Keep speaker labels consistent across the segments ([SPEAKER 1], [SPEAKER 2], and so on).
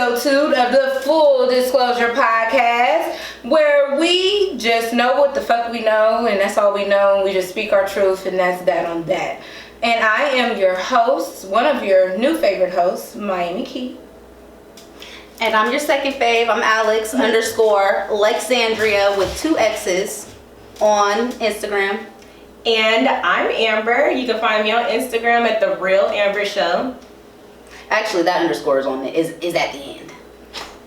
[SPEAKER 1] episode 2 of the Full Disclosure podcast, where we just know what the fuck we know, and that's all we know, and we just speak our truth, and that's that on that. And I am your host, one of your new favorite hosts, Miami Key.
[SPEAKER 2] And I'm your second fave. I'm Alex _Lexandria with 2 X's on Instagram.
[SPEAKER 3] And I'm Amber. You can find me on Instagram at The Real Amber Show.
[SPEAKER 2] Actually, that underscore is on is at the end.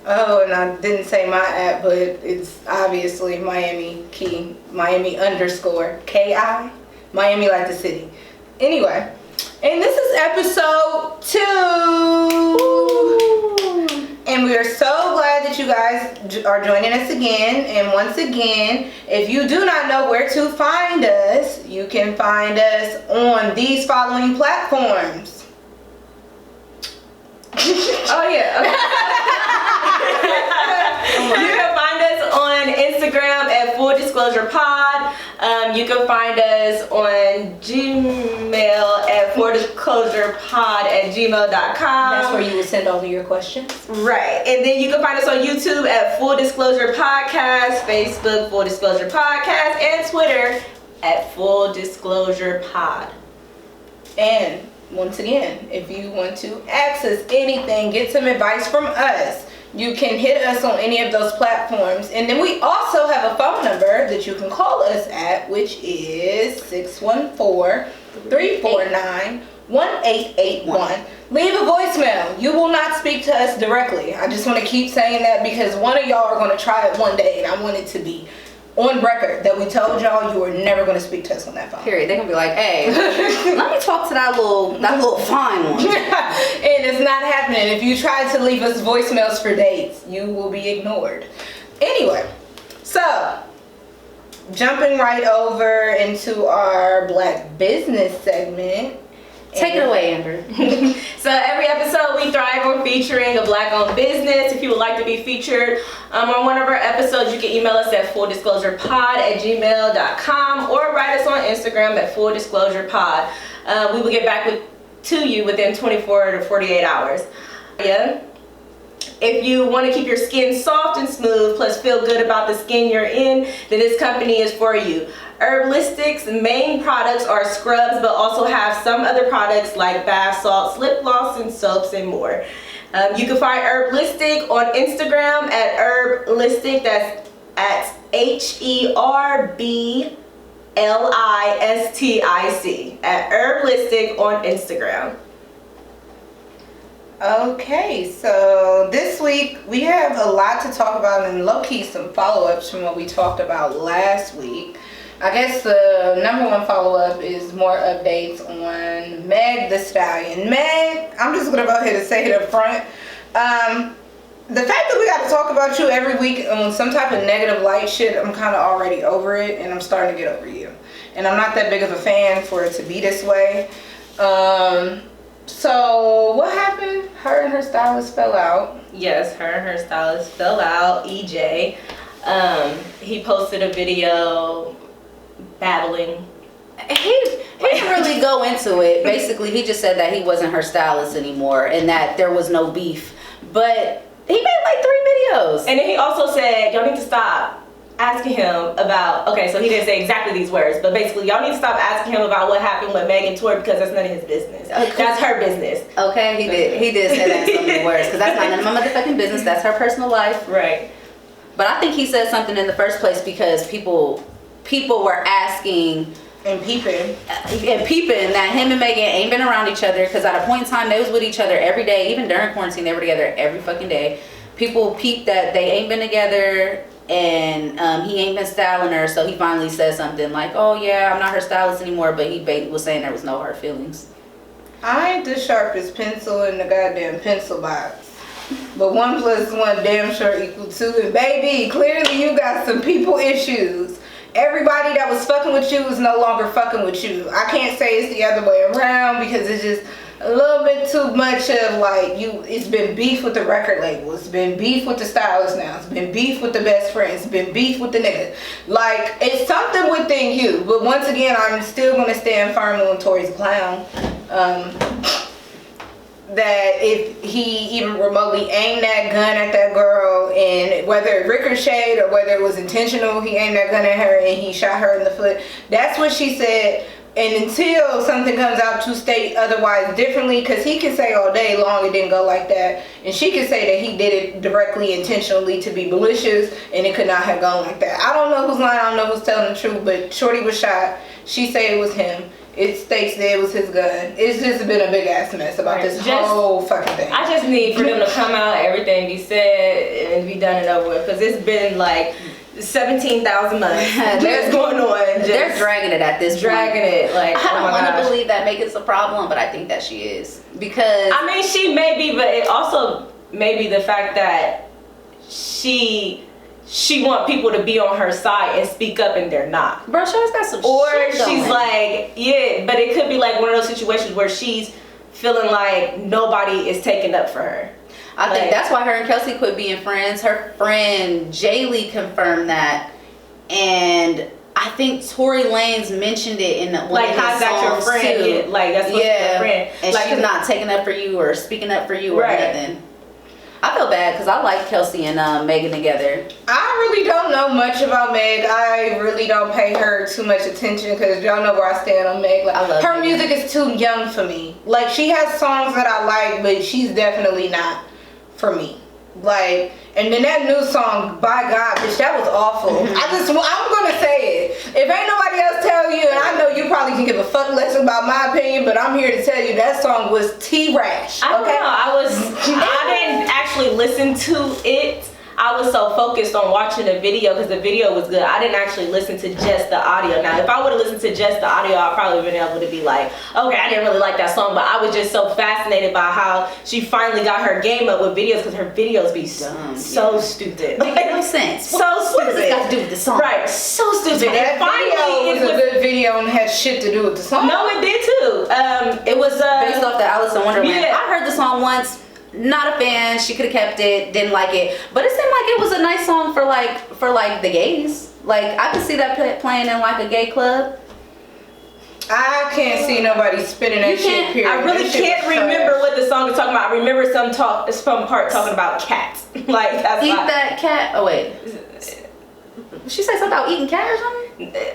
[SPEAKER 1] Oh, and I didn't say my app, but it's obviously Miami Key, Miami _KI, Miami like the city. Anyway, and this is episode 2. And we are so glad that you guys are joining us again. And once again, if you do not know where to find us, you can find us on these following platforms.
[SPEAKER 3] Oh, yeah. Okay. You can find us on Instagram at Full Disclosure Pod. You can find us on Gmail at fulldisclosurepod@gmail.com.
[SPEAKER 1] That's where you will send all of your questions.
[SPEAKER 3] Right. And then you can find us on YouTube at Full Disclosure Podcast, Facebook Full Disclosure Podcast, and Twitter at Full Disclosure Pod.
[SPEAKER 1] And once again, if you want to access anything, get some advice from us, you can hit us on any of those platforms. And then we also have a phone number that you can call us at, which is 614-349-1881. Leave a voicemail. You will not speak to us directly. I just want to keep saying that because one of y'all are going to try it one day, and I want it to be on record that we told y'all you were never going to speak to us on that phone.
[SPEAKER 2] Period. They're going to be like, hey, let me talk to that little fine one.
[SPEAKER 1] And it's not happening. If you try to leave us voicemails for dates, you will be ignored. Anyway, so jumping right over into our Black business segment.
[SPEAKER 2] Take it away, Amber.
[SPEAKER 3] So every episode we thrive on featuring a Black-owned business. If you would like to be featured on one of our episodes, you can email us at fulldisclosurepod@gmail.com or write us on Instagram at fulldisclosurepod. We will get back to you within 24 to 48 hours. Yeah. If you want to keep your skin soft and smooth, plus feel good about the skin you're in, then this company is for you. Herbalistic's main products are scrubs, but also have some other products like bath salts, lip gloss, and soaps, and more. You can find Herbalistic on Instagram at Herbalistic. That's at HERBLISTIC at Herbalistic on Instagram.
[SPEAKER 1] Okay, so this week we have a lot to talk about, and low-key some follow-ups from what we talked about last week. I guess the number one follow-up is more updates on Meg Thee Stallion. Meg, I'm just going to go ahead and say it up front. The fact that we got to talk about you every week on some type of negative light shit, I'm kind of already over it, and I'm starting to get over you. And I'm not that big of a fan for it to be this way. So what happened? Her and her stylist fell out.
[SPEAKER 3] Yes, her and her stylist fell out. EJ, he posted a video babbling.
[SPEAKER 2] He didn't really go into it. Basically, he just said that he wasn't her stylist anymore and that there was no beef. But he made like 3 videos.
[SPEAKER 3] And then he also said, y'all need to stop asking him about, okay, so he didn't say exactly these words, but basically y'all need to stop asking him about what happened with Megan Tour because that's none of his business. That's her business.
[SPEAKER 2] Okay, he did say that in so many words because that's not none of my motherfucking business. That's her personal life.
[SPEAKER 3] Right.
[SPEAKER 2] But I think he said something in the first place because people were asking
[SPEAKER 1] and peeping
[SPEAKER 2] that him and Megan ain't been around each other because at a point in time they was with each other every day. Even during quarantine they were together every fucking day. People peeped that they ain't been together and he ain't been styling her, so he finally said something like, oh yeah, I'm not her stylist anymore, but he was saying there was no hard feelings.
[SPEAKER 1] I ain't the sharpest pencil in the goddamn pencil box, but 1 + 1 damn sure equal 2. And baby, clearly you got some people issues. Everybody that was fucking with you is no longer fucking with you. I can't say it's the other way around because it's just a little bit too much of like it's been beef with the record label, it's been beef with the stylist now, it's been beef with the best friends, it's been beef with the nigga. Like, it's something within you. But once again, I'm still gonna stand firm on Tori's clown. that if he even remotely aimed that gun at that girl, and whether it ricocheted or whether it was intentional, he aimed that gun at her and he shot her in the foot. That's what she said. And until something comes out to state otherwise differently, because he can say all day long it didn't go like that, and she can say that he did it directly, intentionally to be malicious, and it could not have gone like that. I don't know who's lying, I don't know who's telling the truth, but Shorty was shot. She said it was him. It states that it was his gun. It's just been a big ass mess about this whole fucking thing.
[SPEAKER 3] I just need for them to come out, everything be said, and be done and over with, because it's been like 17,000 months. What's going on?
[SPEAKER 2] They're dragging it at this
[SPEAKER 3] dragging
[SPEAKER 2] point.
[SPEAKER 3] it. Like,
[SPEAKER 2] I don't
[SPEAKER 3] oh
[SPEAKER 2] want to believe that Megan's a problem, but I think that she is, because
[SPEAKER 3] I mean, she may be, but it also may be the fact that she want people to be on her side and speak up, and they're not.
[SPEAKER 2] bro, she always got some
[SPEAKER 3] Or
[SPEAKER 2] shit
[SPEAKER 3] she's
[SPEAKER 2] going.
[SPEAKER 3] like, yeah, but it could be like one of those situations where she's feeling like nobody is taking up for her.
[SPEAKER 2] I think
[SPEAKER 3] Like,
[SPEAKER 2] that's why her and Kelsey quit being friends. Her friend Jaylee confirmed that, and I think Tory Lanez mentioned it in one
[SPEAKER 3] like,
[SPEAKER 2] of his
[SPEAKER 3] how's that your
[SPEAKER 2] songs
[SPEAKER 3] friend?
[SPEAKER 2] too.
[SPEAKER 3] Yeah, like, that's supposed to be your friend.
[SPEAKER 2] And
[SPEAKER 3] Like,
[SPEAKER 2] she's not taking up for you or speaking up for you or
[SPEAKER 3] Right.
[SPEAKER 2] nothing. I feel bad because I like Kelsey and Megan together.
[SPEAKER 1] I really don't know much about Meg. I really don't pay her too much attention because y'all know where I stand on Meg. Like,
[SPEAKER 2] I love
[SPEAKER 1] her
[SPEAKER 2] Megan.
[SPEAKER 1] music is too young for me. Like, she has songs that I like, but she's definitely not for me. Like, and then that new song, By God, bitch, that was awful. I'm gonna say it. If ain't nobody else tell you, and I know you probably can give a fuck less about my opinion, but I'm here to tell you that song was T-Rash.
[SPEAKER 3] I don't know. I didn't actually listen to it. I was so focused on watching the video because the video was good. I didn't actually listen to just the audio. Now, if I would have listened to just the audio, I'd probably been able to be like, okay, I didn't really like that song, but I was just so fascinated by how she finally got her game up with videos, because her videos be
[SPEAKER 2] Dumb,
[SPEAKER 3] so stupid.
[SPEAKER 2] Make no sense.
[SPEAKER 3] So
[SPEAKER 2] What does
[SPEAKER 3] stupid.
[SPEAKER 2] this got to do with the song?
[SPEAKER 3] Right, so stupid.
[SPEAKER 1] That
[SPEAKER 3] And finally,
[SPEAKER 1] video was a good video and had shit to do with the song.
[SPEAKER 3] no, it did too. It was
[SPEAKER 2] Based off the Alice in Wonderland.
[SPEAKER 3] Yeah.
[SPEAKER 2] I heard the song once. Not a fan. She could have kept it. Didn't like it. But it seemed like it was a nice song for like the gays. Like, I could see that playing in like a gay club.
[SPEAKER 1] I can't see nobody spinning that shit, period.
[SPEAKER 3] I really
[SPEAKER 1] That shit
[SPEAKER 3] can't
[SPEAKER 1] was
[SPEAKER 3] remember
[SPEAKER 1] trash.
[SPEAKER 3] what the song is talking about. I remember some part talking about cats. Like, that's
[SPEAKER 2] Eat
[SPEAKER 3] why.
[SPEAKER 2] that cat. Oh wait. She said something about eating cat or something?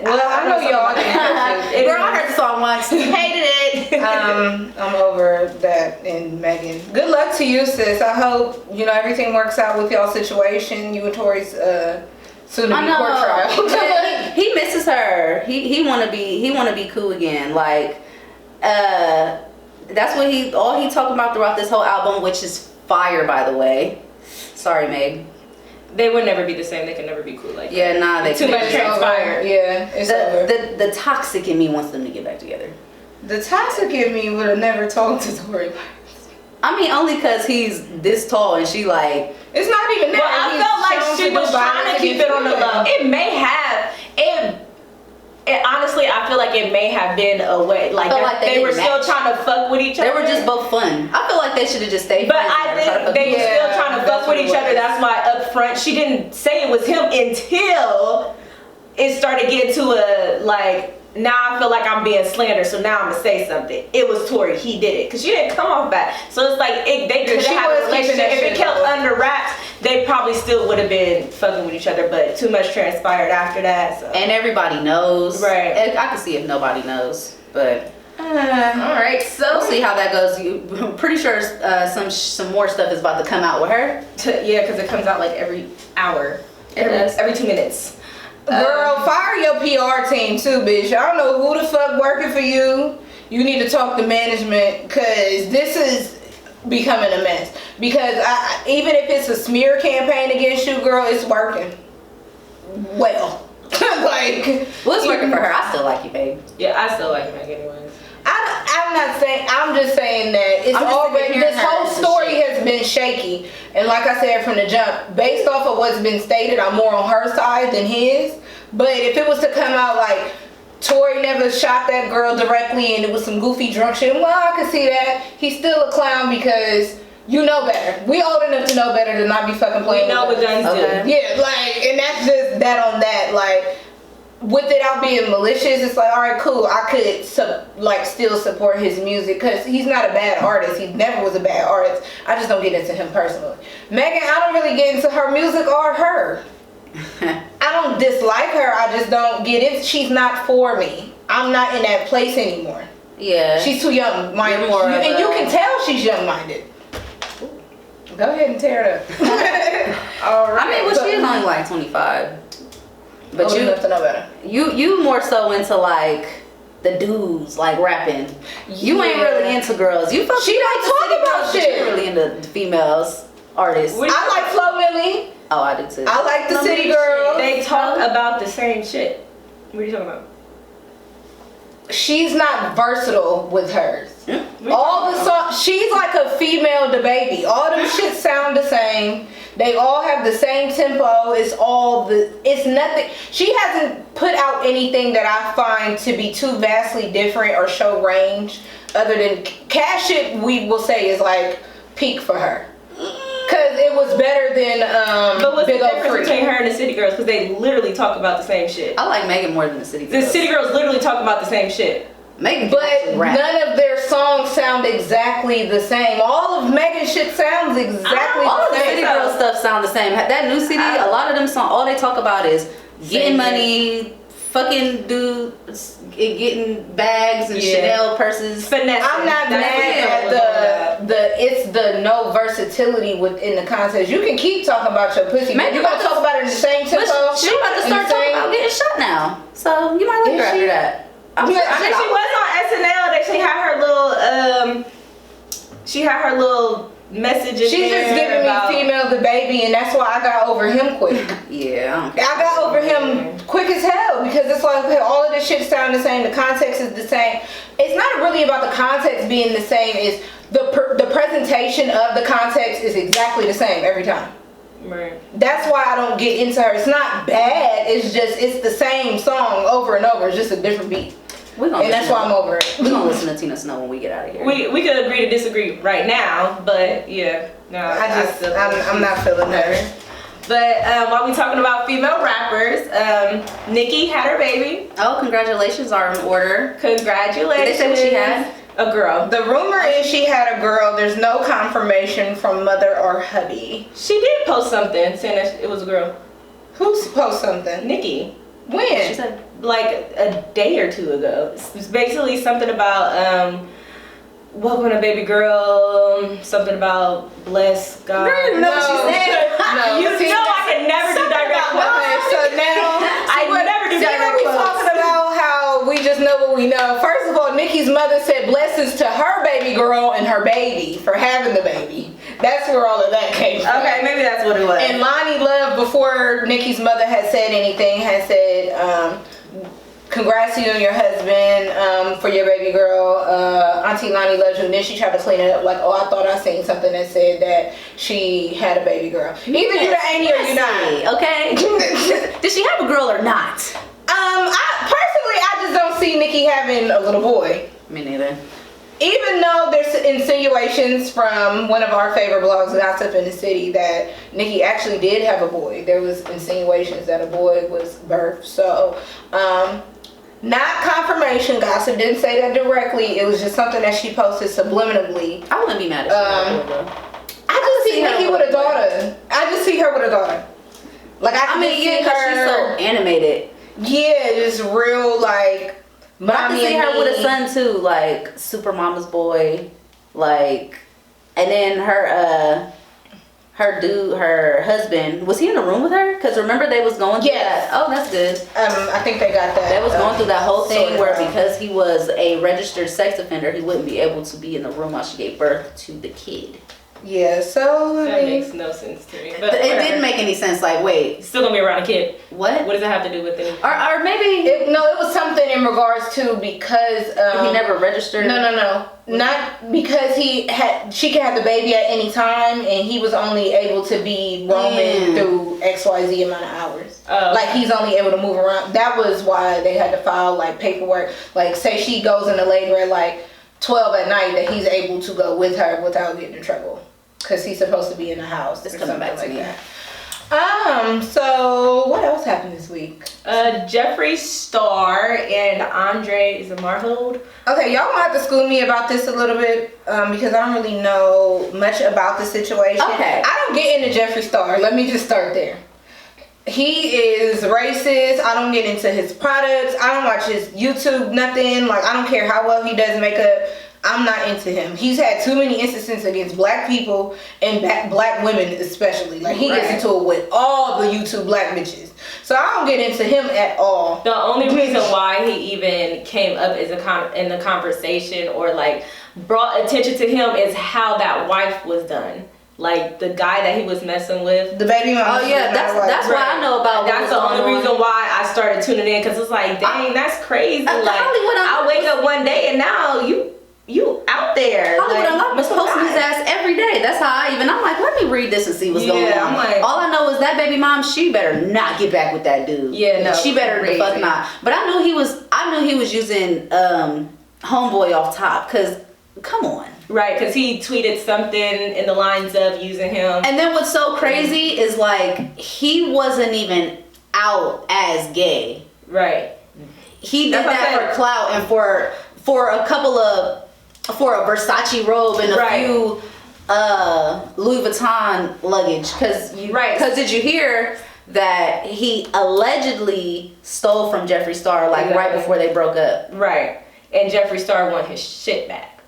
[SPEAKER 1] Well, I know y'all didn't hear that shit.
[SPEAKER 2] Girl, I heard the song once. Hated it.
[SPEAKER 1] I'm over that. And Megan, good luck to you, sis. I hope everything works out with y'all's situation. You and Tori's soon to
[SPEAKER 2] I
[SPEAKER 1] be court trial.
[SPEAKER 2] know. he misses her. He wanna be cool again. Like, that's what all he talking about throughout this whole album, which is fire, by the way. Sorry, Meg.
[SPEAKER 3] They would never be the same. They can never be cool like
[SPEAKER 2] Yeah, nah, they
[SPEAKER 3] Too
[SPEAKER 2] can't.
[SPEAKER 3] much transpired.
[SPEAKER 1] Yeah, it's over.
[SPEAKER 2] The toxic in me wants them to get back together.
[SPEAKER 1] The toxic in me would have never talked to Tori.
[SPEAKER 2] I mean, only because he's this tall and she like.
[SPEAKER 1] It's not even
[SPEAKER 3] Well,
[SPEAKER 1] that.
[SPEAKER 3] I
[SPEAKER 1] He's
[SPEAKER 3] felt like
[SPEAKER 1] shown
[SPEAKER 3] she
[SPEAKER 1] do
[SPEAKER 3] was
[SPEAKER 1] violence
[SPEAKER 3] trying to keep
[SPEAKER 1] against
[SPEAKER 3] it on the
[SPEAKER 1] women.
[SPEAKER 3] low. It may have. Honestly, I feel like it may have been a way. Like,
[SPEAKER 2] I feel like they
[SPEAKER 3] they were
[SPEAKER 2] didn't
[SPEAKER 3] still
[SPEAKER 2] match.
[SPEAKER 3] trying to fuck with each other.
[SPEAKER 2] They were just both fun. I feel like they should have just stayed
[SPEAKER 3] But
[SPEAKER 2] friends.
[SPEAKER 3] I
[SPEAKER 2] and try to
[SPEAKER 3] think
[SPEAKER 2] fuck
[SPEAKER 3] they were
[SPEAKER 2] each other.
[SPEAKER 3] still trying to
[SPEAKER 1] that's
[SPEAKER 3] fuck with
[SPEAKER 1] what
[SPEAKER 3] each
[SPEAKER 1] it
[SPEAKER 3] other.
[SPEAKER 1] was.
[SPEAKER 3] That's why up front she didn't say it was him until it started getting to a like. Now I feel like I'm being slandered, so now I'm gonna say something. It was Tori. He did it because she didn't come off bad. So it's like they could
[SPEAKER 1] she
[SPEAKER 3] have had
[SPEAKER 1] was
[SPEAKER 3] a
[SPEAKER 1] keeping
[SPEAKER 3] relationship.
[SPEAKER 1] that
[SPEAKER 3] If it
[SPEAKER 1] shit
[SPEAKER 3] kept
[SPEAKER 1] low.
[SPEAKER 3] under wraps, they probably still would have been fucking with each other. But too much transpired after that. So.
[SPEAKER 2] And everybody knows.
[SPEAKER 3] Right.
[SPEAKER 2] I can see if nobody knows, but.
[SPEAKER 3] all right, so
[SPEAKER 2] We'll see how that goes. I'm pretty sure some more stuff is about to come out with her.
[SPEAKER 3] Yeah, because it comes out like every hour, every 2 minutes.
[SPEAKER 1] Girl, fire your PR team too, bitch. I don't know who the fuck working for you. You need to talk to management because this is becoming a mess. Because even if it's a smear campaign against you, girl, it's working. Well, like,
[SPEAKER 2] Well, it's working for her. I still like you, babe.
[SPEAKER 3] Yeah, I still like Meg anyways.
[SPEAKER 1] I'm not saying. I'm just saying that it's
[SPEAKER 2] I'm just
[SPEAKER 1] already.
[SPEAKER 2] hearing
[SPEAKER 1] This
[SPEAKER 2] her
[SPEAKER 1] whole
[SPEAKER 2] as a
[SPEAKER 1] story
[SPEAKER 2] shit.
[SPEAKER 1] has been shaky, and like I said from the jump, based off of what's been stated, I'm more on her side than his. But if it was to come out like Tori never shot that girl directly, and it was some goofy drunk shit, well, I could see that. He's still a clown because you know better. We old enough to know better to not be fucking playing.
[SPEAKER 3] We know
[SPEAKER 1] with
[SPEAKER 3] what guns
[SPEAKER 2] Okay.
[SPEAKER 3] do.
[SPEAKER 1] Yeah, like, and that's just that on that. Like, without being malicious, it's like, all right, cool. I could still support his music because he's not a bad artist. He never was a bad artist. I just don't get into him personally. Megan, I don't really get into her music or her. I don't dislike her. I just don't get it. She's not for me. I'm not in that place anymore.
[SPEAKER 2] Yeah.
[SPEAKER 1] She's too young minded. And you can tell she's young minded. Go ahead and tear it up. All right.
[SPEAKER 2] I mean, well, she is only like 25. But
[SPEAKER 1] you enough to know better.
[SPEAKER 2] You more so into like the dudes like rapping. You ain't really into girls. You fuck.
[SPEAKER 1] She don't talk about shit.
[SPEAKER 2] You're really into females artists.
[SPEAKER 1] I like Flo Milli.
[SPEAKER 2] Oh, I do too.
[SPEAKER 1] I like the City Girls.
[SPEAKER 3] They talk about the same shit. What are you talking about?
[SPEAKER 1] She's not versatile with hers. All the songs, she's like a female DaBaby. All them shit sound the same. They all have the same tempo. It's nothing. She hasn't put out anything that I find to be too vastly different or show range. Other than Cash Shit, we will say is like peak for her. Cause it was better than
[SPEAKER 3] But what's
[SPEAKER 1] Big
[SPEAKER 3] the
[SPEAKER 1] O
[SPEAKER 3] difference
[SPEAKER 1] Free.
[SPEAKER 3] between her and the City Girls? Because they literally talk about the same shit.
[SPEAKER 2] I like Megan more than the City Girls.
[SPEAKER 3] The City Girls literally talk about the same shit.
[SPEAKER 2] Megan,
[SPEAKER 1] But none of their songs sound exactly the same. All of Megan's shit sounds exactly
[SPEAKER 2] all of
[SPEAKER 1] the
[SPEAKER 2] the
[SPEAKER 1] same.
[SPEAKER 2] City Girl stuff sound the same. That new city, a lot of them songs, all they talk about is getting money, fucking dudes, getting bags and Chanel purses.
[SPEAKER 3] Finesse.
[SPEAKER 1] I'm not mad at it's the no versatility within the context. You can keep talking about your pussy, but you gonna talk about it in the same tempo.
[SPEAKER 2] She about to start talking about getting shot now, so you might like her after that.
[SPEAKER 3] I mean, she was on SNL. That she had her little message in
[SPEAKER 1] She's
[SPEAKER 3] there
[SPEAKER 1] just giving
[SPEAKER 3] about
[SPEAKER 1] me female DaBaby, and that's why I got over him quick.
[SPEAKER 2] Yeah,
[SPEAKER 1] I got over him quick as hell because it's like, okay, all of this shit sound the same. The context is the same. It's not really about the context being the same. It's the presentation of the context is exactly the same every time.
[SPEAKER 3] Right.
[SPEAKER 1] That's why I don't get into her. It's not bad. It's just it's the same song over and over. It's just a different beat. And that's why I'm over it.
[SPEAKER 2] We're gonna listen to Tina Snow when we get out of here.
[SPEAKER 3] We could agree to disagree right now, but yeah, no,
[SPEAKER 1] I'm not feeling her.
[SPEAKER 3] But while we talking about female rappers, Nicki had her baby.
[SPEAKER 2] Oh, congratulations are in order.
[SPEAKER 3] Congratulations.
[SPEAKER 2] Did they say what she had?
[SPEAKER 3] A girl.
[SPEAKER 1] The rumor is she had a girl. There's no confirmation from mother or hubby.
[SPEAKER 3] She did post something saying that it was a girl.
[SPEAKER 1] Who's post something?
[SPEAKER 3] Nicki.
[SPEAKER 1] When?
[SPEAKER 3] She said like a day or two ago. It's basically something about welcome to baby girl. Something about bless God.
[SPEAKER 1] I don't even know what she said. No.
[SPEAKER 3] You know I can never do direct quotes.
[SPEAKER 1] Okay, so now
[SPEAKER 3] I never do direct
[SPEAKER 1] we
[SPEAKER 3] quotes.
[SPEAKER 1] talking about how we just know what we know. First of all, Nicki's mother said blessings to her baby girl and her baby for having the baby. That's where all of that came from.
[SPEAKER 3] Okay, maybe that's what it was.
[SPEAKER 1] And Lonnie Love, before Nicki's mother had said anything, had said, congrats to you and your husband for your baby girl. Auntie Lonnie loves you. And then she tried to clean it up like, oh, I thought I seen something that said that she had a baby girl. Either you the Annie or you not.
[SPEAKER 2] Okay. Did she have a girl or not?
[SPEAKER 1] I just don't see Nicki having a little boy.
[SPEAKER 2] Me neither.
[SPEAKER 1] Even though there's insinuations from one of our favorite blogs, Gossip in the City, that Nicki actually did have a boy. There was insinuations that a boy was birthed. So, not confirmation. Gossip didn't say that directly. It was just something that she posted subliminally.
[SPEAKER 2] I wouldn't be mad at her.
[SPEAKER 1] I just see Nicki with a daughter. I just see her with a daughter. Like I mean,
[SPEAKER 2] yeah, because she's so animated.
[SPEAKER 1] Yeah, just real like.
[SPEAKER 2] But I can see her with a son too, like Super Mama's boy, like, and then her husband, was he in the room with her? Because remember they was going through that. Oh, that's good.
[SPEAKER 1] I think they got that.
[SPEAKER 2] They was going through that whole thing where
[SPEAKER 1] of.
[SPEAKER 2] because he was a registered sex offender, he wouldn't be able to be in the room while she gave birth to the kid.
[SPEAKER 1] Yeah, so
[SPEAKER 3] that makes no sense to me. But
[SPEAKER 2] it didn't make any sense. Like, wait,
[SPEAKER 3] still gonna be around a kid.
[SPEAKER 2] What?
[SPEAKER 3] What does that have to do with it?
[SPEAKER 2] Or maybe
[SPEAKER 1] it was something in regards to because
[SPEAKER 2] he never registered.
[SPEAKER 1] No, not because she could have the baby at any time, and he was only able to be roaming through XYZ amount of hours.
[SPEAKER 3] Oh.
[SPEAKER 1] Like he's only able to move around. That was why they had to file like paperwork. Like say she goes into labor at like 12 at night, that he's able to go with her without getting in trouble. Because he's supposed to be in the house.
[SPEAKER 2] It's coming back to me.
[SPEAKER 1] That. So what else happened this week?
[SPEAKER 3] Jeffree Star and Andre, is it Marhold?
[SPEAKER 1] Okay, y'all gonna have to school me about this a little bit because I don't really know much about the situation.
[SPEAKER 2] Okay.
[SPEAKER 1] I don't get into Jeffree Star. Let me just start there. He is racist. I don't get into his products. I don't watch his YouTube, nothing. Like, I don't care how well he does makeup. I'm not into him. He's had too many instances against black people and black women especially. Like, he gets into it with all the YouTube black bitches. So I don't get into him at all.
[SPEAKER 3] The only reason why he even came up as in the conversation or like brought attention to him is how that wife was done. Like the guy that he was messing with,
[SPEAKER 1] The baby mama.
[SPEAKER 2] Oh yeah, that's what I know about.
[SPEAKER 3] That's the only reason why I started tuning in, because it's like, dang, that's crazy. Like, I wake up one day and now you out there.
[SPEAKER 2] Hollywood
[SPEAKER 3] like,
[SPEAKER 2] Unlocked was posting his ass every day. That's how I'm like, let me read this and see what's going on.
[SPEAKER 3] I'm like,
[SPEAKER 2] all I know is that baby mom, she better not get back with that dude.
[SPEAKER 3] Yeah, no,
[SPEAKER 2] she better the fuck not. But I knew he was using homeboy off top, because come on.
[SPEAKER 3] Right, because he tweeted something in the lines of using him.
[SPEAKER 2] And then what's so crazy is like he wasn't even out as gay.
[SPEAKER 3] Right.
[SPEAKER 2] He did that for clout and for a couple of a Versace robe and a few Louis Vuitton luggage. Because did you hear that he allegedly stole from Jeffree Star right before they broke up?
[SPEAKER 3] Right. And Jeffree Star won his shit back.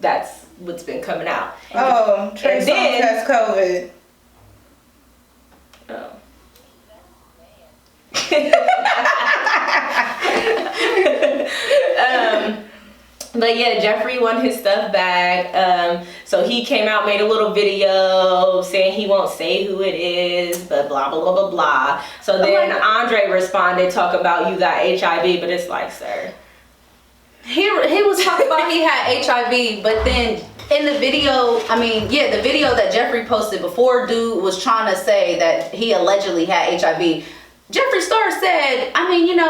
[SPEAKER 3] That's what's been coming out.
[SPEAKER 1] Oh, Trey Songz has COVID.
[SPEAKER 3] Oh. But yeah, Jeffree won his stuff back. So he came out, made a little video saying he won't say who it is, but blah, blah, blah, blah, blah. So then Andre responded, talking about you got HIV, but it's like, sir.
[SPEAKER 2] He was talking about he had HIV, but then in the video, the video that Jeffree posted before dude was trying to say that he allegedly had HIV. Jeffree Star said,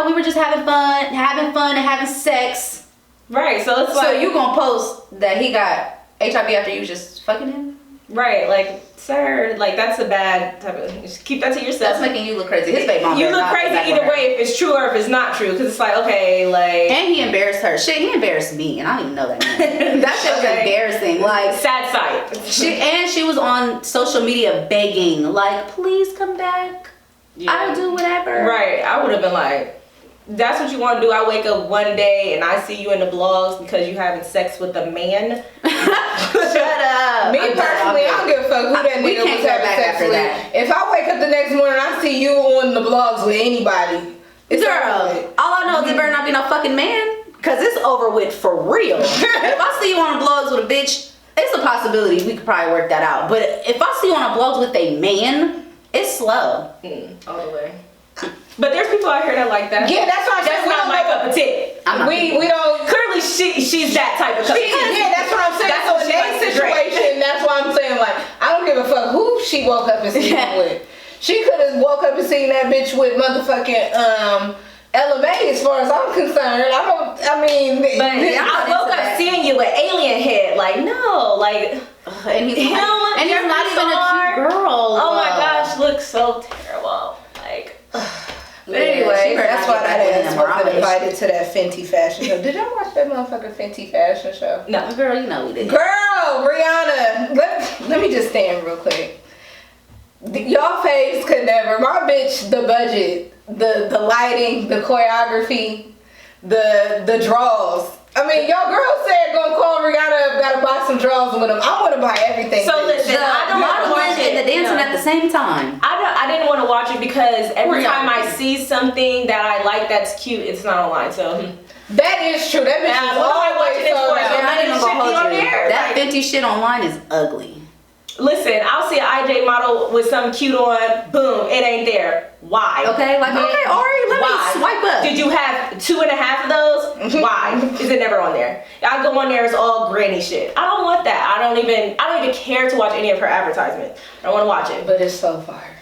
[SPEAKER 2] we were just having fun and having sex.
[SPEAKER 3] Right, so it's like...
[SPEAKER 2] So you gonna post that he got HIV after you was just fucking him?
[SPEAKER 3] Right, like, sir, like, that's a bad type of... Just keep that to yourself.
[SPEAKER 2] That's making you look crazy. His baby mom.
[SPEAKER 3] You look crazy either way, if it's true or if it's not true, because it's like, okay, like...
[SPEAKER 2] And he embarrassed her. Shit, he embarrassed me, and I don't even know that man. That shit was embarrassing. Like,
[SPEAKER 3] sad sight.
[SPEAKER 2] She was on social media begging, like, please come back. Yeah. I'll do whatever.
[SPEAKER 3] Right, I would have been like... That's what you want to do. I wake up one day and I see you in the blogs because you having sex with a man.
[SPEAKER 2] Shut up.
[SPEAKER 1] Me personally, I don't give a fuck who that nigga was having sex with. If I wake up the next morning and I see you on the blogs with anybody, it's
[SPEAKER 2] girl, all I know is it better not be no fucking man, because it's over with for real. If I see you on the blogs with a bitch, it's a possibility we could probably work that out. But if I see you on the blogs with a man, it's slow.
[SPEAKER 3] All the way. But there's people out here that like that.
[SPEAKER 1] Yeah, that's why
[SPEAKER 3] that's not my cup of tea.
[SPEAKER 1] We don't.
[SPEAKER 3] Clearly, she's that type of cup of tea.
[SPEAKER 1] Yeah, that's what I'm saying. So in that situation, that's why I'm saying, like, I don't give a fuck who she woke up and seen with. She could have woke up and seen that bitch with motherfucking LMA, as far as I'm concerned. I woke
[SPEAKER 3] up seeing you with alien head. Like, no, like,
[SPEAKER 2] and he's not even a cute girl.
[SPEAKER 3] Oh my gosh, looks so terrible. Like.
[SPEAKER 1] But anyway, that's why that ass wasn't invited to that Fenty fashion show. Did y'all watch that motherfucking Fenty fashion show?
[SPEAKER 2] No, girl, you know we did.
[SPEAKER 1] Girl, Rihanna, let me just stand real quick. Y'all faves could never. My bitch, the budget, the lighting, the choreography, the draws. Y'all girls said gonna call Rihanna, gotta buy some draws with them. I want to buy everything.
[SPEAKER 3] So listen, I don't want to watch it.
[SPEAKER 2] And the dancing at the same time.
[SPEAKER 3] I didn't want to watch it because every time I see something that I like that's cute, it's not online. So
[SPEAKER 1] that is true. That bitch is always sold out.
[SPEAKER 2] That Fenty shit online is ugly.
[SPEAKER 3] Listen, I'll see an IJ model with something cute on, boom, it ain't there. Why?
[SPEAKER 2] Okay, like, okay, Ari, let me swipe up.
[SPEAKER 3] Did you have 2.5 of those? Why? Is it never on there? I go on there, it's all granny shit. I don't want that. I don't even care to watch any of her advertisements. I don't want to watch it.
[SPEAKER 1] But it's so fire.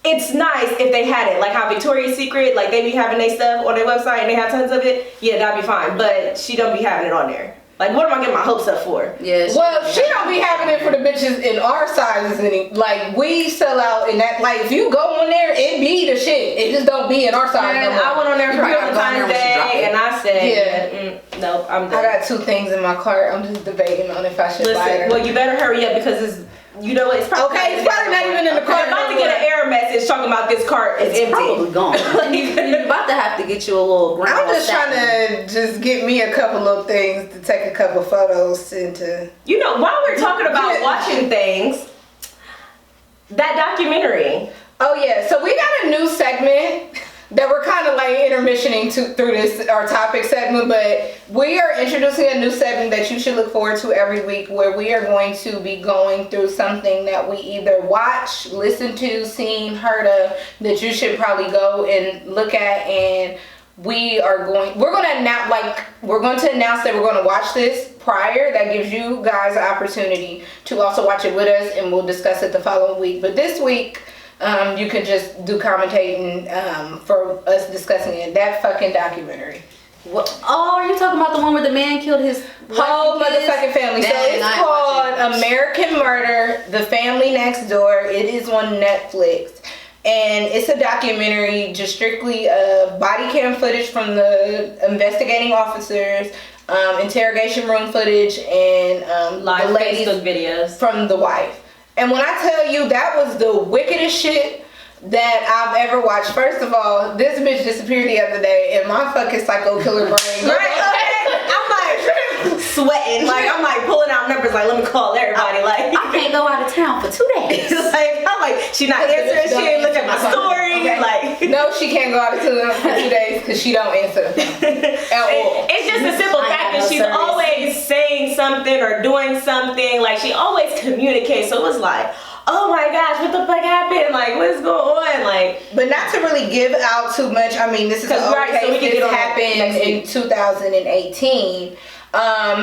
[SPEAKER 3] It's nice if they had it, like how Victoria's Secret, like they be having their stuff on their website and they have tons of it. Yeah, that'd be fine. But she don't be having it on there. Like, what am I getting my hopes up for?
[SPEAKER 2] Yeah.
[SPEAKER 1] Well, she don't be having it for the bitches in our sizes like we sell out in that. Like if you go on there, it be the shit. It just don't be in our size.
[SPEAKER 3] And I went on there for Valentine's Day, and I said, nope, I'm done.
[SPEAKER 1] I got 2 things in my cart. I'm just debating on if I should buy it.
[SPEAKER 3] Well, you better hurry up because it's. You know what? It's probably
[SPEAKER 1] it's probably not even in the cart.
[SPEAKER 3] I'm about to get an error message talking about this cart is empty.
[SPEAKER 2] Probably gone. You're about to have to get you a little grandma.
[SPEAKER 1] I'm just trying to just get me a couple of things to take a couple photos into.
[SPEAKER 3] You know, while we're talking about watching things, that documentary.
[SPEAKER 1] Oh yeah, so we got a new segment that we're kind of like intermissioning through this our topic segment, but we are introducing a new segment that you should look forward to every week, where we are going to be going through something that we either watch, listen to, seen, heard of, that you should probably go and look at, and we're going to announce that we're going to watch this prior. That gives you guys an opportunity to also watch it with us, and we'll discuss it the following week. But this week, you can just do commentating for us discussing it. That fucking documentary.
[SPEAKER 2] What? Oh, are you talking about the one where the man killed his
[SPEAKER 1] whole motherfucking family? So it's called American Murder: The Family Next Door. It is on Netflix, and it's a documentary just strictly body cam footage from the investigating officers, interrogation room footage, and
[SPEAKER 3] live
[SPEAKER 1] the ladies
[SPEAKER 3] Facebook videos
[SPEAKER 1] from the wife. And when I tell you that was the wickedest shit that I've ever watched. First of all, this bitch disappeared the other day, and my fucking psycho killer brain.
[SPEAKER 3] I'm like sweating, like I'm like pulling out numbers, like let me call everybody. Like
[SPEAKER 2] I can't go out of town for 2 days.
[SPEAKER 3] Like I'm like she not answering. She ain't look at my story.
[SPEAKER 1] Okay.
[SPEAKER 3] Like
[SPEAKER 1] no, she can't go out of town for 2 days because she don't answer the phone at all.
[SPEAKER 3] It's just a simple fact that she's always saying something or doing something. Like she always communicates. So it was like, oh my gosh, what the fuck happened? Like, what's going on? Like,
[SPEAKER 1] but not to really give out too much. I mean, this is an old case. This happened in 2018.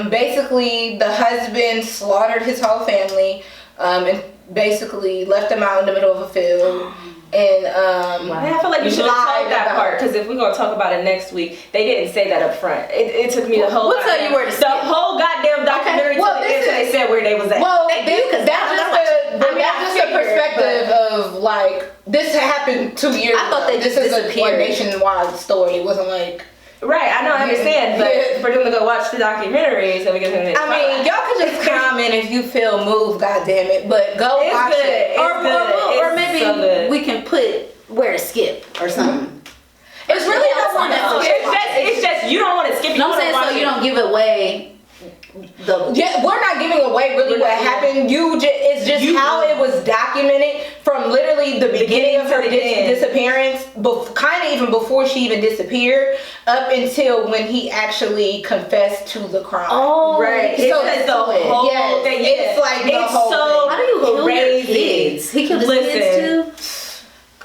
[SPEAKER 1] Basically, the husband slaughtered his whole family, and basically left them out in the middle of a field. And
[SPEAKER 3] I feel like you should have told that part, because if we're gonna talk about it next week, they didn't say that up front. It took me the whole.
[SPEAKER 2] We'll tell you where
[SPEAKER 3] the whole goddamn documentary until they said where they was at.
[SPEAKER 1] Well, that's just a perspective of like this happened 2 years ago.
[SPEAKER 2] I thought they just
[SPEAKER 1] this is a nationwide story. It wasn't like.
[SPEAKER 3] Right, I know, I understand, but for them to go watch the documentary so we can.
[SPEAKER 1] I mean, y'all can just comment if you feel moved, goddammit, but go watch it.
[SPEAKER 2] Or maybe we can put where to skip or something.
[SPEAKER 1] It's really not one.
[SPEAKER 3] It's just you don't want to skip.
[SPEAKER 2] You know what I'm saying? So you don't give away.
[SPEAKER 1] We're not giving away really what happened. It's just how it was documented from literally the beginning of her disappearance, kind of even before she even disappeared, up until when he actually confessed to the crime.
[SPEAKER 2] Oh,
[SPEAKER 3] right.
[SPEAKER 2] So
[SPEAKER 3] it's the whole thing.
[SPEAKER 1] It's like the whole thing.
[SPEAKER 2] How do you kill your kids? He killed his kids too.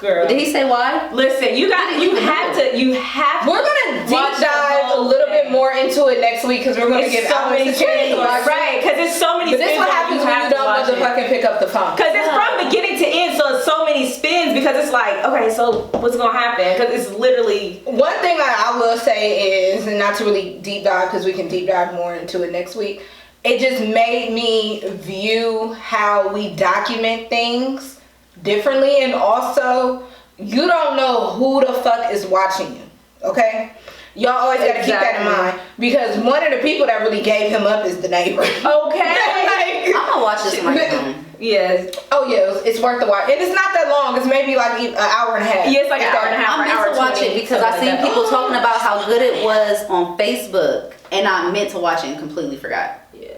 [SPEAKER 3] Girl.
[SPEAKER 2] Did he say why?
[SPEAKER 3] Listen, you have to.
[SPEAKER 1] We're gonna deep dive a little bit more into it next week because we're gonna give
[SPEAKER 3] so many spins, right? Because it's so many.
[SPEAKER 1] But this is what happens when you don't motherfucking pick up the phone.
[SPEAKER 3] Because it's from beginning to end, so it's so many spins. Because it's like, okay, so what's gonna happen? Because it's literally.
[SPEAKER 1] One thing I will say is, and not to really deep dive because we can deep dive more into it next week. It just made me view how we document things differently, and also you don't know who the fuck is watching you, okay? Y'all always gotta keep that in mind, because one of the people that really gave him up is the neighbor.
[SPEAKER 3] Okay.
[SPEAKER 2] I'm gonna watch this on my phone.
[SPEAKER 3] Yes.
[SPEAKER 1] Oh yeah, it's worth the watch, and it's not that long. It's maybe like an hour and a half.
[SPEAKER 3] Yeah, it's like an hour and a half.
[SPEAKER 2] I meant to watch it because I seen people talking about how good it was on Facebook, and I meant to watch it and completely forgot.
[SPEAKER 3] Yeah.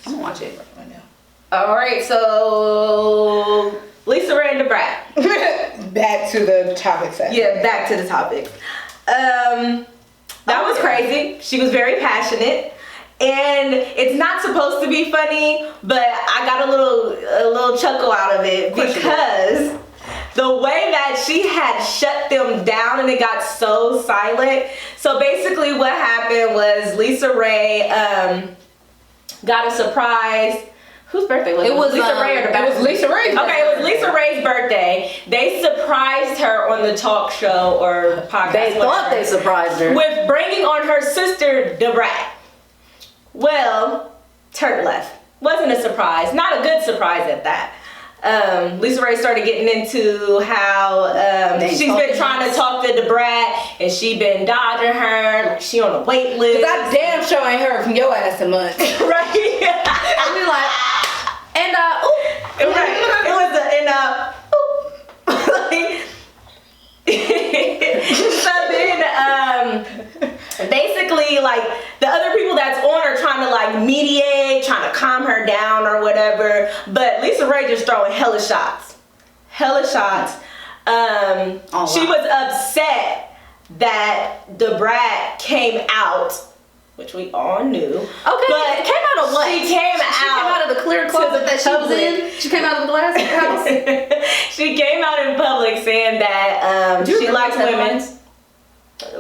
[SPEAKER 2] I'm gonna watch it
[SPEAKER 1] right now.
[SPEAKER 3] All right, so Lisa Raye Da Brat.
[SPEAKER 1] Back to the topic section.
[SPEAKER 3] Yeah, back to the topic. That was crazy. She was very passionate, and it's not supposed to be funny, but I got a little chuckle out of it because the way that she had shut them down and it got so silent. So basically, what happened was Lisa Raye got a surprise. Whose birthday was it? Was Lisa Raye or the
[SPEAKER 1] It was Lisa Raye.
[SPEAKER 3] Okay, it was Lisa Raye's birthday. They surprised her on the talk show or podcast.
[SPEAKER 2] They thought they surprised her
[SPEAKER 3] with bringing on her sister Da Brat. Well, turned left. Wasn't a surprise. Not a good surprise at that. Lisa Raye started getting into how she's been trying to talk to Da Brat, and she been dodging her, like she on a wait list.
[SPEAKER 1] Cause I damn sure ain't heard from your ass in months.
[SPEAKER 3] Right?
[SPEAKER 2] And we like, and ooh.
[SPEAKER 3] Right. It was so then basically like the other people that's on are trying to like mediate, trying to calm her down or whatever, but Lisa Raye just throwing hella shots. She was upset that Da Brat came out, which we all knew.
[SPEAKER 2] Okay,
[SPEAKER 3] but
[SPEAKER 2] came out of what?
[SPEAKER 3] She came out
[SPEAKER 2] of the clear closet that she was in. She came out of the glass house.
[SPEAKER 3] She came out in public saying that she likes women.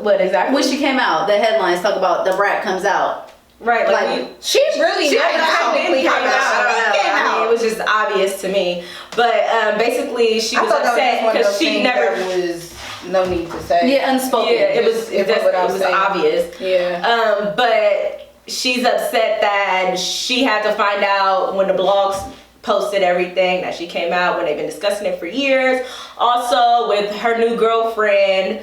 [SPEAKER 3] What exactly?
[SPEAKER 2] When she came out, the headlines talk about Da Brat comes out.
[SPEAKER 3] Right, like
[SPEAKER 1] she really
[SPEAKER 3] came out. It was just obvious to me, but basically she was upset because she never
[SPEAKER 1] was no need to say.
[SPEAKER 2] Yeah, unspoken.
[SPEAKER 3] Yeah, it was obvious.
[SPEAKER 1] Yeah.
[SPEAKER 3] But she's upset that she had to find out when the blogs posted everything that she came out, when they've been discussing it for years. Also with her new girlfriend,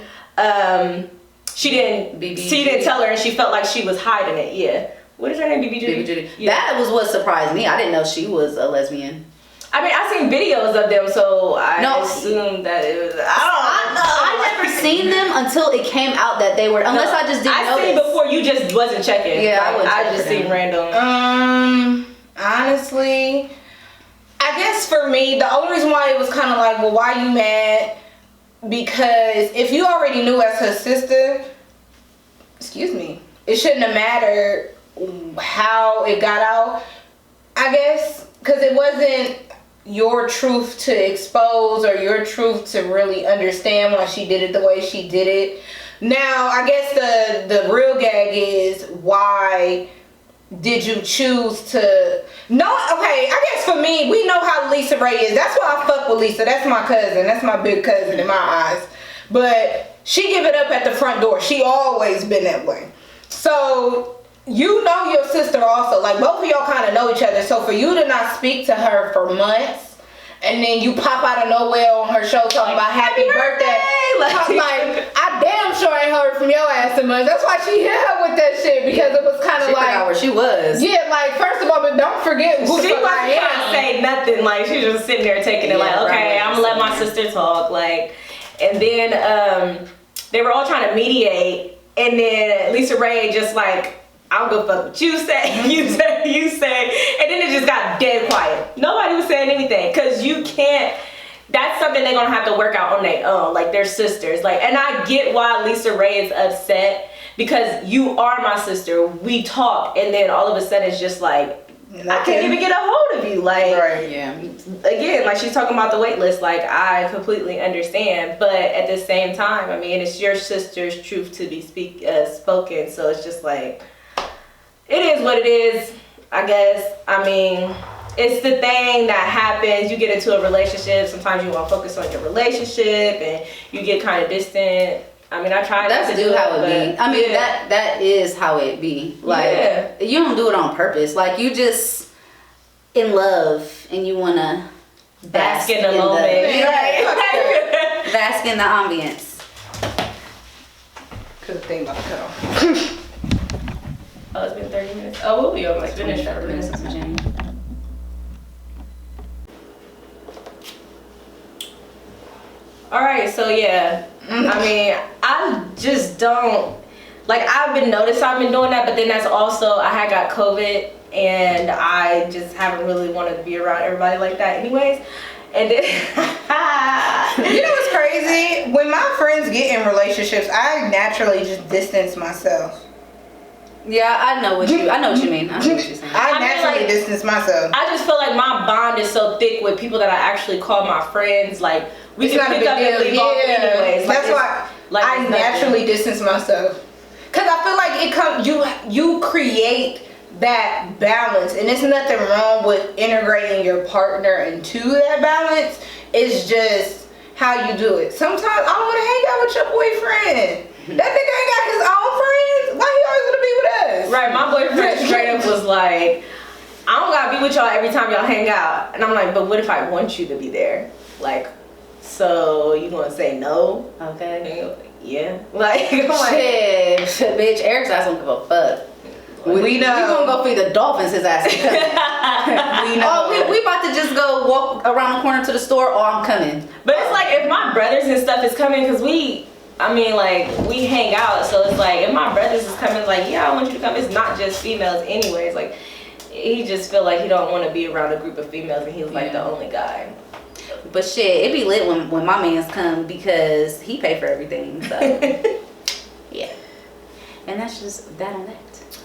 [SPEAKER 3] she didn't tell her, and she felt like she was hiding it. Yeah. What is her name? BB Judy? Yeah.
[SPEAKER 2] That was what surprised me. I didn't know she was a lesbian.
[SPEAKER 3] I mean, I seen videos of them, so I assumed that it was.
[SPEAKER 2] I never seen them until it came out that they were. Unless I just didn't know.
[SPEAKER 3] I seen before, you just wasn't checking.
[SPEAKER 2] Yeah,
[SPEAKER 3] I just seen random.
[SPEAKER 1] Honestly, I guess for me, the only reason why it was kind of like, well, why you mad? Because if you already knew as her sister, it shouldn't have mattered how it got out, I guess, because it wasn't your truth to expose or your truth to really understand why she did it the way she did it. Now, I guess the real gag is, why did you choose to... No, okay, I guess for me, we know how Lisa Raye is. That's why I fuck with Lisa. That's my cousin. That's my big cousin in my eyes. But she give it up at the front door. She always been that way. So... You know your sister also, like both of y'all kind of know each other, so for you to not speak to her for months and then you pop out of nowhere on her show talking about happy birthday. Like, I damn sure ain't heard from your ass in months. That's why she hit her with that shit, because it was kind of like,
[SPEAKER 2] forgot where she was.
[SPEAKER 1] Yeah, like first of all, but don't forget who
[SPEAKER 3] she wasn't trying to say nothing. Like she was just sitting there taking it like, okay, I'm gonna let my sister talk. Like, and then they were all trying to mediate, and then Lisa Raye just like, I'll go fuck what you say, you say, and then it just got dead quiet. Nobody was saying anything, because you can't, that's something they're gonna have to work out on their own, like they're sisters. Like, and I get why Lisa Raye is upset, because you are my sister, we talk, and then all of a sudden it's just like, I can't even get a hold of you. Like,
[SPEAKER 1] right, yeah.
[SPEAKER 3] Again, like she's talking about the wait list, like I completely understand, but at the same time, I mean, it's your sister's truth to be spoken, so it's just like, it is what it is, I guess. I mean, it's the thing that happens. You get into a relationship. Sometimes you want to focus on your relationship, and you get kind of distant. I mean, I try not to do
[SPEAKER 2] how it be. I mean,
[SPEAKER 3] yeah.
[SPEAKER 2] that is how it be. Like, you don't do it on purpose. Like, you just in love, and you want to bask in the moment.
[SPEAKER 3] Right.
[SPEAKER 2] Bask in the ambience.
[SPEAKER 1] Cause the thing about to cut off.
[SPEAKER 3] Oh, it's been 30 minutes. Oh, we'll be almost finished. 30 minutes. Alright, so yeah. I mean, I just don't, like, I've been doing that, but then that's also, I had got COVID, and I just haven't really wanted to be around everybody like that anyways. And then,
[SPEAKER 1] you know what's crazy? When my friends get in relationships, I naturally just distance myself.
[SPEAKER 2] Yeah, I know what you mean. I know what you're saying.
[SPEAKER 1] I naturally distance myself.
[SPEAKER 3] I just feel like my bond is so thick with people that I actually call my friends. Like, we can pick up and leave off anyways.
[SPEAKER 1] That's why I naturally distance myself. Cause I feel like it you create that balance, and there's nothing wrong with integrating your partner into that balance. It's just how you do it. Sometimes I don't want to hang out with your boyfriend. That nigga ain't got his own friends. Why he always want to be with us? us.
[SPEAKER 3] Right, my boyfriend straight up was like, I don't gotta be with y'all every time y'all hang out. And I'm like, but what if I want you to be there? Like, so you gonna say no?
[SPEAKER 2] Okay.
[SPEAKER 3] Yeah. Like, I'm like,
[SPEAKER 2] Shit, bitch, Eric's ass don't give a fuck.
[SPEAKER 1] We know.
[SPEAKER 2] We gonna go feed the dolphins his ass. We know. Oh, we about to just go walk around the corner to the store. Oh, I'm coming.
[SPEAKER 3] but it's like if my brothers and stuff is coming, because we hang out, so it's like if my brothers is coming, like, yeah, I want you to come. It's not just females anyways. Like, he just feel like he don't want to be around a group of females, and he's like the only guy.
[SPEAKER 2] But shit, it be lit when my mans come because he pay for everything. So yeah, and that's just that on that.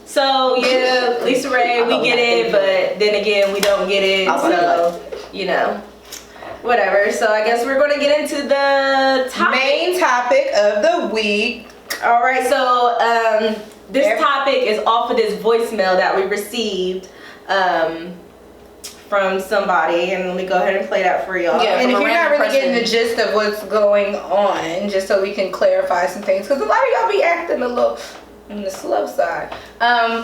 [SPEAKER 3] So yeah, Lisa Raye, we get it, but then again, we don't get it. So you know, whatever. So I guess we're gonna get into the
[SPEAKER 1] main topic of the week.
[SPEAKER 3] All right. So this topic is off of this voicemail that we received from somebody, and let me go ahead and play that for y'all.
[SPEAKER 1] Yeah, and if you're not really getting the gist of what's going on, just so we can clarify some things, because a lot of y'all be acting a little on the slow side.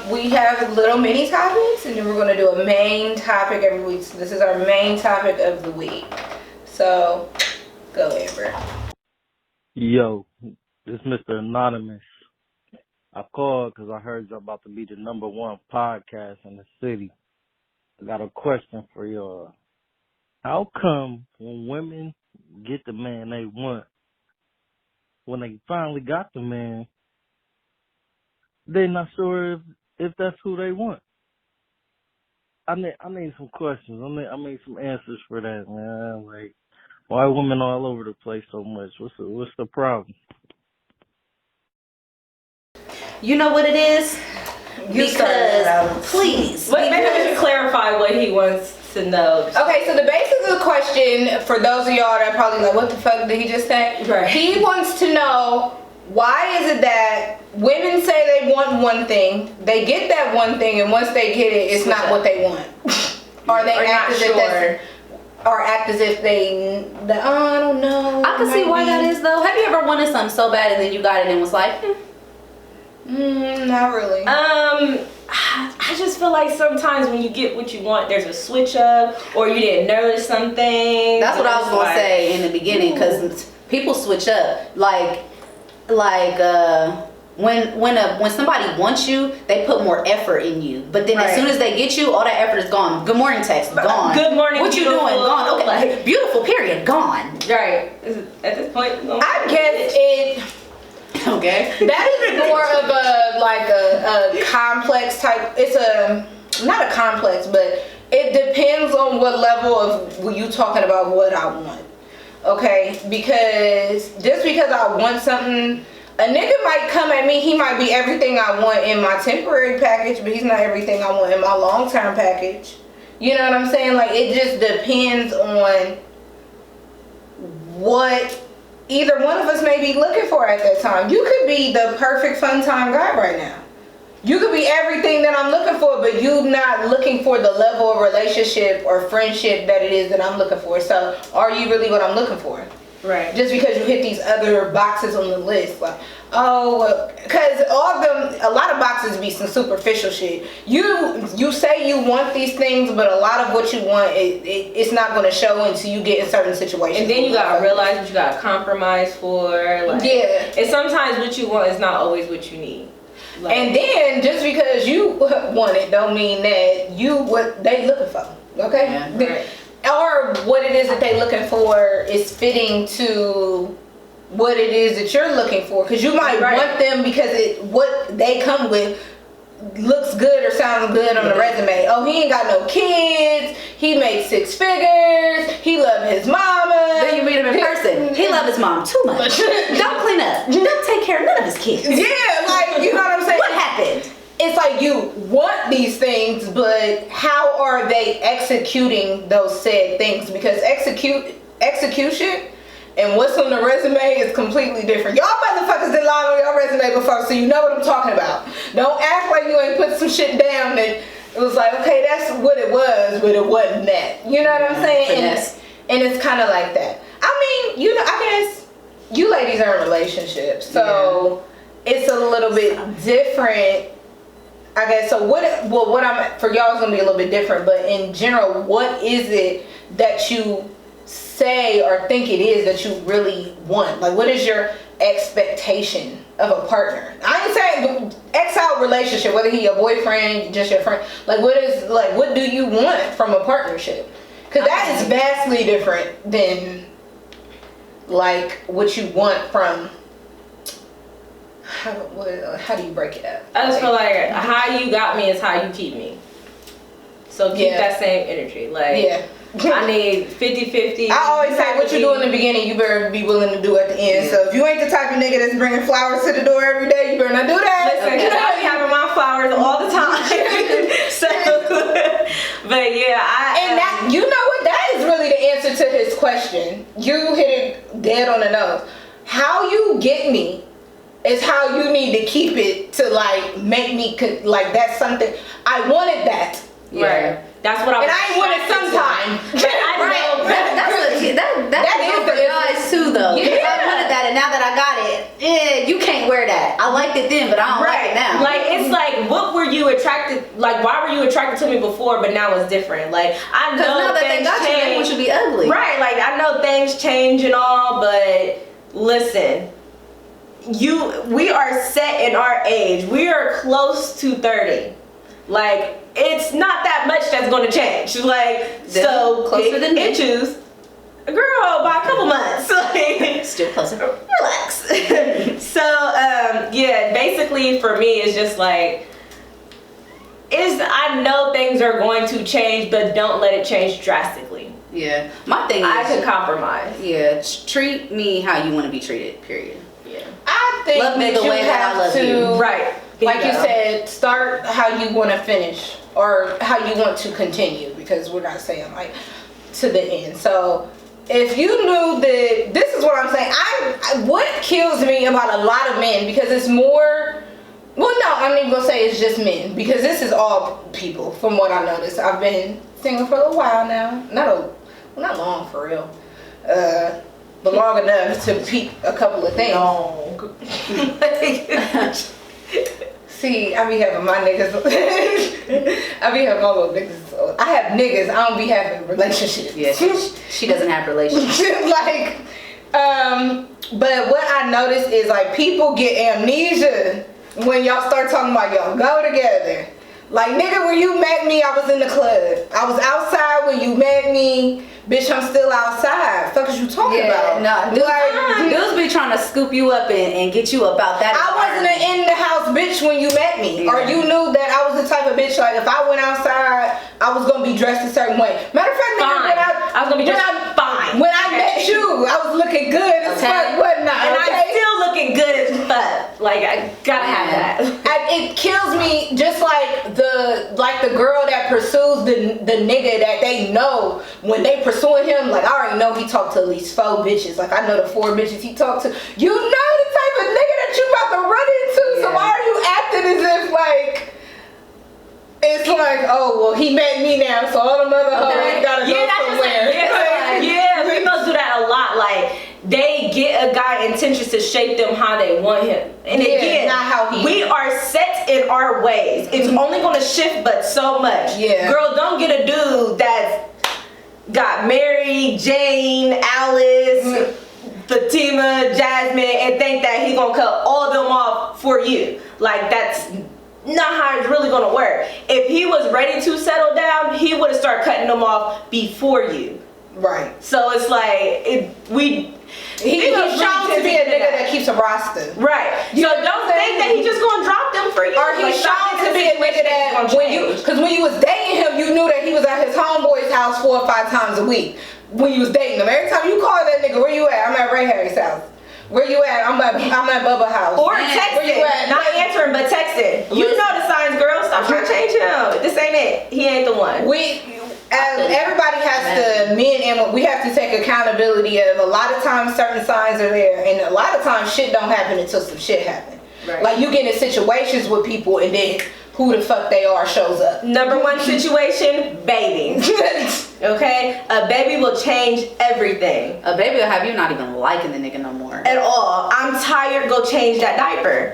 [SPEAKER 1] We have little mini topics, and then we're going to do a main topic every week. So this is our main topic of the week. So go, Amber.
[SPEAKER 4] Yo, this is Mr. Anonymous. I called because I heard you're about to be the #1 podcast in the city. I got a question for y'all. How come when women get the man they want, when they finally got the man, they're not sure if that's who they want? I need some questions. I need some answers for that, man. Like, why are women all over the place so much? What's the problem?
[SPEAKER 2] You know what it is? Because please.
[SPEAKER 3] Maybe we should clarify what he wants to know.
[SPEAKER 1] Okay, so the basis of the question, for those of y'all that probably like, what the fuck did he just say?
[SPEAKER 3] Right.
[SPEAKER 1] He wants to know, why is it that women say they want one thing, they get that one thing, and once they get it, it's not what they want? Or they act as if that's, or act as if they, oh, I don't know.
[SPEAKER 2] I can see why that is though. Have you ever wanted something so bad and then you got it and was like,
[SPEAKER 1] not really.
[SPEAKER 3] I just feel like sometimes when you get what you want, there's a switch up, or you didn't notice something.
[SPEAKER 2] That's what I was gonna say in the beginning, because people switch up. Like when somebody wants you, they put more effort in you. But then as soon as they get you, all that effort is gone. Good morning text, gone.
[SPEAKER 3] Good morning.
[SPEAKER 2] What you doing? Gone. Okay, like, beautiful. Period. Gone.
[SPEAKER 3] Right. At this point,
[SPEAKER 1] I guess it.
[SPEAKER 2] Okay.
[SPEAKER 1] That is more of a complex type. It's not a complex, but it depends on what level of you talking about what I want. Okay, because just because I want something, a nigga might come at me. He might be everything I want in my temporary package, but he's not everything I want in my long-term package. You know what I'm saying? Like, it just depends on what either one of us may be looking for at that time. You could be the perfect fun time guy right now. You could be everything that I'm looking for, but you not looking for the level of relationship or friendship that it is that I'm looking for. So are you really what I'm looking for?
[SPEAKER 3] Right.
[SPEAKER 1] Just because you hit these other boxes on the list, like, oh, because all of them, a lot of boxes be some superficial shit. You say you want these things, but a lot of what you want, it's not going to show until you get in certain situations.
[SPEAKER 3] And then you gotta realize what you gotta compromise for. Like,
[SPEAKER 1] yeah.
[SPEAKER 3] And sometimes what you want is not always what you need. Like,
[SPEAKER 1] and then just because you want it, don't mean that you what they looking for. Okay.
[SPEAKER 2] Yeah,
[SPEAKER 3] right.
[SPEAKER 1] Or what it is that they looking for is fitting to what it is that you're looking for, because you might want them because what they come with looks good or sounds good on the resume. Oh, he ain't got no kids, he makes 6 figures, he love his mama.
[SPEAKER 2] Then you meet him in person. He love his mom too much. Don't clean up. Don't take care of none of his kids.
[SPEAKER 1] Yeah, like, you know what I'm saying?
[SPEAKER 2] What happened?
[SPEAKER 1] It's like you want these things, but how are they executing those said things? Because execution and what's on the resume is completely different. Y'all motherfuckers did lie on your resume before, so you know what I'm talking about. Don't act like you ain't put some shit down that it was like, okay, that's what it was, but it wasn't that. You know what I'm saying? And it's kind of like that. I mean, you know, I guess you ladies are in relationships, so it's a little bit different I guess so. What I'm for y'all is gonna be a little bit different, but in general, what is it that you say or think it is that you really want? Like, what is your expectation of a partner? I ain't saying X out relationship, whether he your boyfriend, just your friend. Like, what do you want from a partnership? Because that is vastly different than like what you want from. How do you break it up?
[SPEAKER 3] I just feel like how you got me is how you keep me. So keep that same energy. Like, I need 50-50.
[SPEAKER 1] I always say what you do in the beginning, you better be willing to do at the end. So if you ain't the type of nigga that's bringing flowers to the door every day, you better not do that.
[SPEAKER 3] Listen, because I be having my flowers all the time. So, but yeah,
[SPEAKER 1] and that, you know what? That is really the answer to his question. You hit it dead on the nose. How you get me is how you need to keep it to like make me like that's something I wanted that.
[SPEAKER 3] Right. That's what I was.
[SPEAKER 1] And I ain't want it sometime.
[SPEAKER 2] That's good for guys too, though.
[SPEAKER 1] Yeah.
[SPEAKER 2] I wanted that, and now that I got it, you can't wear that. I liked it then, but I don't like it now.
[SPEAKER 3] Like, it's like, what were you attracted? Like, why were you attracted to me before, but now it's different? Like, I know
[SPEAKER 2] now that
[SPEAKER 3] things
[SPEAKER 2] they got
[SPEAKER 3] change.
[SPEAKER 2] you, they want you to be ugly.
[SPEAKER 3] Right. Like, I know things change and all, but listen. We are set in our age. We are close to 30. Like, it's not that much that's going to change. Like, so
[SPEAKER 2] closer than me.
[SPEAKER 3] inches, girl, by a couple months. Like,
[SPEAKER 2] Still closer.
[SPEAKER 3] relax. So, yeah, basically for me, it's just like, I know things are going to change, but don't let it change drastically.
[SPEAKER 2] Yeah. My thing is,
[SPEAKER 3] I can compromise.
[SPEAKER 2] Yeah, treat me how you want to be treated, period.
[SPEAKER 3] Yeah.
[SPEAKER 1] I think
[SPEAKER 2] Love me
[SPEAKER 1] that
[SPEAKER 2] the
[SPEAKER 1] you
[SPEAKER 2] way that I
[SPEAKER 1] have
[SPEAKER 2] love
[SPEAKER 1] to,
[SPEAKER 2] you.
[SPEAKER 3] Right.
[SPEAKER 1] like you said, start how you want to finish or how you want to continue, because we're not saying like to the end. So if you knew that, this is what I'm saying. What kills me about a lot of men, because it's more, well, no, I'm not even gonna say it's just men, because this is all people from what I noticed. I've been single for a little while now. Not long for real. But long enough to peep a couple of things.
[SPEAKER 3] Long.
[SPEAKER 1] See, I be having my niggas. I be having all those niggas. I have niggas. I don't be having relationships.
[SPEAKER 2] Yeah, she doesn't have relationships.
[SPEAKER 1] Like, but what I noticed is like people get amnesia when y'all start talking about y'all go together. Like, nigga, when you met me, I was in the club. I was outside when you met me. Bitch, I'm still outside. Fuck is you talking about?
[SPEAKER 2] No, dudes be trying to scoop you up and get you about that.
[SPEAKER 1] I wasn't an in the house bitch when you met me. Yeah. Or you knew that I was the type of bitch, like, if I went outside, I was going to be dressed a certain way. Matter of fact, nigga,
[SPEAKER 3] I was going to be dressed fine.
[SPEAKER 1] When I met you, I was looking good as fuck, wasn't I?
[SPEAKER 3] And I'm still looking good as fuck. Like, I gotta have that.
[SPEAKER 1] It kills me, just like the girl that pursues the nigga that they know when they pursuing him. Like, I already know he talked to at least 4 bitches. Like, I know the 4 bitches he talked to. You know the type of nigga that you about to run into. Yeah. So why are you acting as if like it's like, oh well, he met me now, so all the other hoes gotta go somewhere.
[SPEAKER 3] Yeah, females do that a lot. Like, they get a guy intentions to shape them how they want him. And again,
[SPEAKER 1] not how
[SPEAKER 3] we are set in our ways. It's only gonna shift but so much.
[SPEAKER 1] Yeah.
[SPEAKER 3] Girl, don't get a dude that's got Mary, Jane, Alice, Fatima, Jasmine, and think that he gonna cut all them off for you. Like, that's not how it's really gonna work. If he was ready to settle down, he would have started cutting them off before you.
[SPEAKER 1] Right.
[SPEAKER 3] So it's like
[SPEAKER 1] he's shown to be a nigga that keeps a roster.
[SPEAKER 3] Right. So don't think that he's just gonna drop them for you.
[SPEAKER 1] Or he's shown to be a nigga that when you was dating him, you knew that he was at his homeboy's house 4 or 5 times a week. When you was dating him, every time you call that nigga, where you at? I'm at Ray Harry's house. Where you at? I'm at Bubba house.
[SPEAKER 3] Or texting. Not answering, but texting. You know the signs, girl. Stop trying to change him. This ain't it. He ain't the one.
[SPEAKER 1] Everybody has to, men and we have to take accountability of a lot of times certain signs are there, and a lot of times shit don't happen until some shit happen. Right. Like, you get in situations with people and then who the fuck they are shows up.
[SPEAKER 3] Number 1 situation, baby. Okay? A baby will change everything.
[SPEAKER 2] A baby will have you not even liking the nigga no more.
[SPEAKER 3] At all. I'm tired, go change that diaper.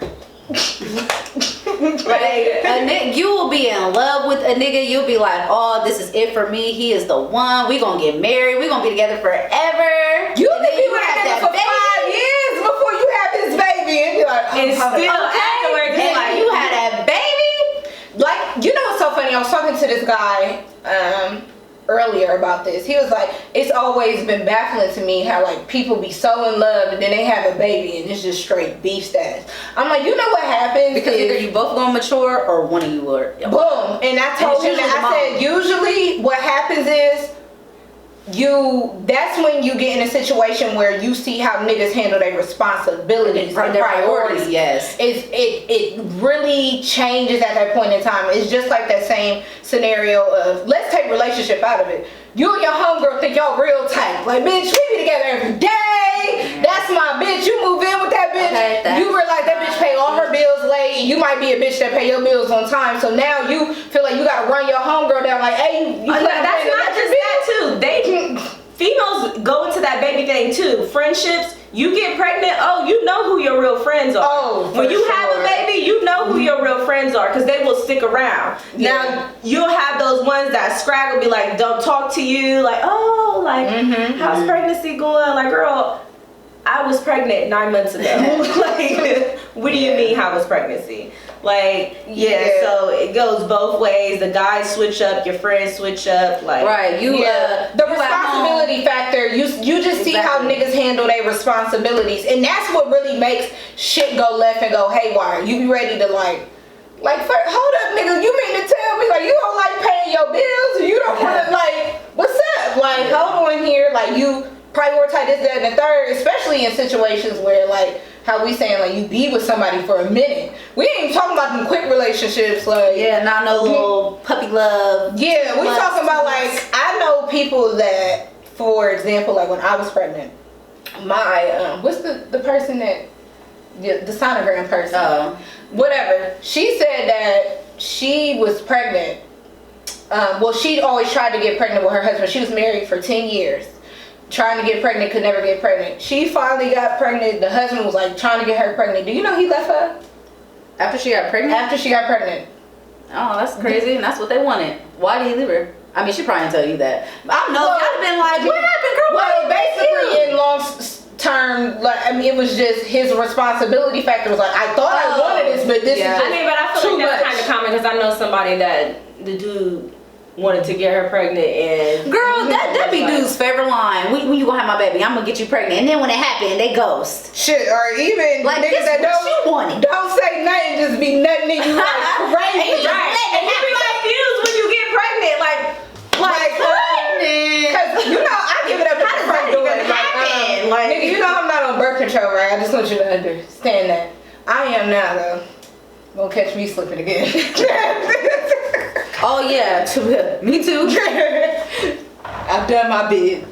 [SPEAKER 2] Right? You will be in love with a nigga. You'll be like, oh, this is it for me. He is the one. We gonna get married. We gonna be together forever.
[SPEAKER 1] You can be with that nigga for 5 years before you have his baby, and you're like, oh,
[SPEAKER 3] And still afterwards,
[SPEAKER 2] And
[SPEAKER 3] like,
[SPEAKER 2] you had that baby.
[SPEAKER 1] like, you know what's so funny? I was talking to this guy earlier about this. He was like, it's always been baffling to me how like people be so in love and then they have a baby and it's just straight beef status. I'm like, you know what happens?
[SPEAKER 2] Because either you both gonna mature or one of you are.
[SPEAKER 1] Boom. And I told him that, I said, usually what happens is that's when you get in a situation where you see how niggas handle their responsibilities and
[SPEAKER 2] Their
[SPEAKER 1] priorities.
[SPEAKER 2] Yes.
[SPEAKER 1] It really changes at that point in time. It's just like that same scenario of, let's take relationship out of it. You and your homegirl think y'all real tight. Like, bitch, we be together every day. That's my bitch. You move in with that bitch.
[SPEAKER 2] Okay,
[SPEAKER 1] you realize that bitch pay all her bills late. You might be a bitch that pay your bills on time. So now you feel like you gotta run your homegirl down. Like, hey, you
[SPEAKER 3] that's not just that too. Females go into that baby thing too. Friendships, you get pregnant, oh, you know who your real friends are.
[SPEAKER 1] Oh,
[SPEAKER 3] when you
[SPEAKER 1] sure.
[SPEAKER 3] have a baby, you know who your real friends are because they will stick around.
[SPEAKER 1] Yeah.
[SPEAKER 3] Now you'll have those ones that scraggle, be like, don't talk to you, like, oh, like, how's pregnancy going? Like, girl, I was pregnant 9 months ago. Like, what do you mean, how was pregnancy? Like, so it goes both ways. The guys switch up, your friends switch up. Like,
[SPEAKER 2] right,
[SPEAKER 1] the responsibility factor. You just see how niggas handle their responsibilities, and that's what really makes shit go left and go haywire. You be ready to like, hold up, nigga. You mean to tell me like you don't like paying your bills, or you don't want to like, what's up? Like, hold on here, like you prioritize this, that, and the third, especially in situations where like. How we saying like you be with somebody for a minute. We ain't even talking about them quick relationships like
[SPEAKER 2] not no little puppy love.
[SPEAKER 1] Yeah, we talking about like I know people that, for example, like when I was pregnant, my what's the person that the sonogram person, whatever. She said that she was pregnant. Well, she'd always tried to get pregnant with her husband. She was married for 10 years. Trying to get pregnant, could never get pregnant. She finally got pregnant. The husband was like trying to get her pregnant. Do you know he left her?
[SPEAKER 2] After she got pregnant?
[SPEAKER 1] After she got pregnant.
[SPEAKER 2] Oh, that's crazy. And that's what they wanted. Why did he leave her? I mean, she probably didn't tell you that. I don't know. I'd have been like, what happened, girl?
[SPEAKER 1] Well, basically in long term, like, I mean, it was just his responsibility factor was like, I thought I wanted this, but this is just
[SPEAKER 3] I mean, but I feel
[SPEAKER 1] too
[SPEAKER 3] like that's
[SPEAKER 1] much.
[SPEAKER 3] kind of common because I know somebody that the dude wanted to get her pregnant and
[SPEAKER 2] girl, that be dude's favorite line. When you gonna have my baby, I'm gonna get you pregnant, and then when it happened, they ghost.
[SPEAKER 1] Shit, or even
[SPEAKER 2] like
[SPEAKER 1] niggas that
[SPEAKER 2] don't
[SPEAKER 1] say nothing, just be nutting in you like crazy.
[SPEAKER 3] Right. And you be confused when you get pregnant, like
[SPEAKER 1] because you know I give it up at the front door. Like, nigga, you know I'm not on birth control, right? I just want you to understand that. I am now though. Won't catch me slipping again.
[SPEAKER 2] Oh yeah, me too.
[SPEAKER 1] I've done my bid.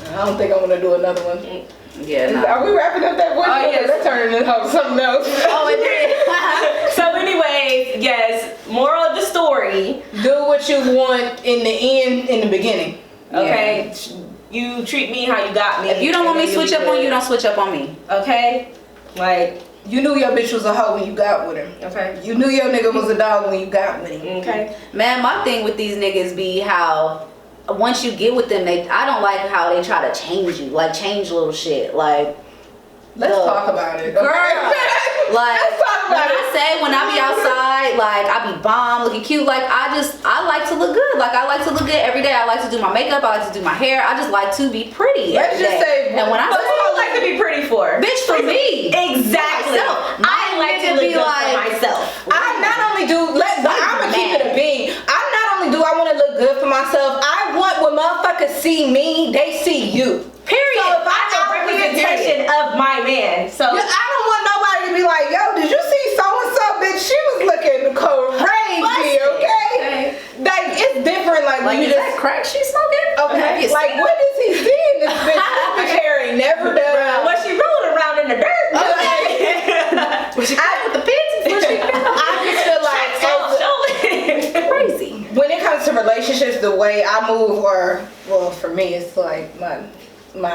[SPEAKER 1] I don't think I'm gonna do another one.
[SPEAKER 2] Yeah. Nah.
[SPEAKER 1] Are we wrapping up that voice?
[SPEAKER 3] Oh yes.
[SPEAKER 1] That's turning into something else.
[SPEAKER 2] Oh, it did.
[SPEAKER 3] So anyways, yes, moral of the story.
[SPEAKER 1] Do what you want in the end, in the beginning.
[SPEAKER 3] Okay? You treat me how you got me.
[SPEAKER 2] If you don't want me to switch up on you, don't switch up on me.
[SPEAKER 3] Okay? Like,
[SPEAKER 1] you knew your bitch was a hoe when you got with him.
[SPEAKER 3] okay.
[SPEAKER 1] You knew your nigga was a dog when you got with him.
[SPEAKER 3] Okay.
[SPEAKER 2] Man, my thing with these niggas be how once you get with them, I don't like how they try to change you, like change little shit, like.
[SPEAKER 1] Let's talk about it.
[SPEAKER 2] Girl,
[SPEAKER 1] Okay?
[SPEAKER 2] like
[SPEAKER 1] Let's talk about
[SPEAKER 2] when I be outside, like I be bomb looking cute. Like I like to look good. Like I like to look good every day. I like to do my makeup. I like to do my hair. I just like to be pretty.
[SPEAKER 1] Let's
[SPEAKER 2] every
[SPEAKER 1] just
[SPEAKER 2] day.
[SPEAKER 1] say,
[SPEAKER 2] and when I
[SPEAKER 3] But who do you like to be pretty for?
[SPEAKER 2] bitch for me,
[SPEAKER 3] Exactly.
[SPEAKER 2] Myself.
[SPEAKER 3] I like to
[SPEAKER 2] nigga
[SPEAKER 3] be
[SPEAKER 2] be
[SPEAKER 3] good
[SPEAKER 2] like-
[SPEAKER 3] for myself.
[SPEAKER 1] I not only do, I'm gonna keep it a bean. I not only do I want to look good for myself, I want when motherfuckers see me, they see you.
[SPEAKER 3] Period.
[SPEAKER 1] So if I
[SPEAKER 3] I'm a
[SPEAKER 1] out here
[SPEAKER 3] representation of my man. So
[SPEAKER 1] Yeah, I don't want nobody to be like, yo, did you see so and so, bitch? She was looking crazy, okay? Like it's different. Like when you
[SPEAKER 2] is
[SPEAKER 1] just
[SPEAKER 2] that crack she's smoking?
[SPEAKER 1] okay. Like what does he see in this bitch? This bitch hair ain't never done.
[SPEAKER 3] was she rolling around in the dirt?
[SPEAKER 2] Was she with the pigs?
[SPEAKER 1] I just feel like
[SPEAKER 2] Crazy.
[SPEAKER 1] when it comes to relationships, the way I move, or well, for me, it's like my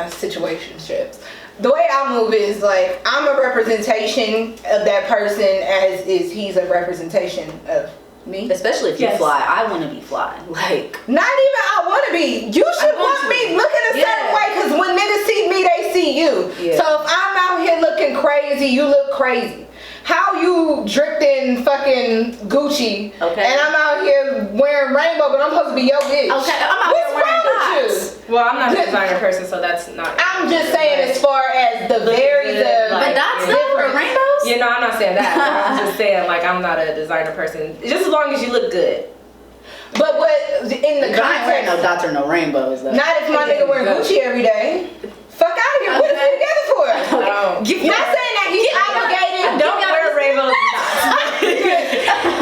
[SPEAKER 1] situationships. the way I move is like I'm a representation of that person as is he's a representation of me.
[SPEAKER 2] Especially if you
[SPEAKER 3] Yes.
[SPEAKER 2] fly. I want to be fly. Like,
[SPEAKER 1] Not even I want to be. You should want me looking a certain
[SPEAKER 2] Yeah.
[SPEAKER 1] way because when niggas see me, they see you.
[SPEAKER 2] Yeah.
[SPEAKER 1] So if I'm out here looking crazy, you look crazy. How you dripped in fucking Gucci
[SPEAKER 2] Okay.
[SPEAKER 1] and I'm out here wearing rainbow, but I'm supposed to be your bitch.
[SPEAKER 2] okay, I'm out
[SPEAKER 1] What's
[SPEAKER 2] here wearing
[SPEAKER 1] wrong with
[SPEAKER 2] dots.
[SPEAKER 1] you?
[SPEAKER 3] Well, I'm not a designer person, so that's not.
[SPEAKER 1] I'm just saying as far as the
[SPEAKER 3] Looking
[SPEAKER 1] very
[SPEAKER 3] good,
[SPEAKER 1] the
[SPEAKER 3] like-
[SPEAKER 2] But dots
[SPEAKER 3] Yeah.
[SPEAKER 2] though, or rainbows?
[SPEAKER 3] You know, I'm not saying that. But I'm just saying, like, I'm not a designer person. Just as long as you look good.
[SPEAKER 1] but what in the
[SPEAKER 2] I ain't wearing no
[SPEAKER 1] context,
[SPEAKER 2] dots or no rainbows though.
[SPEAKER 1] not if my nigga wearing Gucci every day. Fuck out of here. What is
[SPEAKER 2] Okay.
[SPEAKER 1] we together for? Not saying that he's obligated.
[SPEAKER 3] I don't wear rainbows and dots.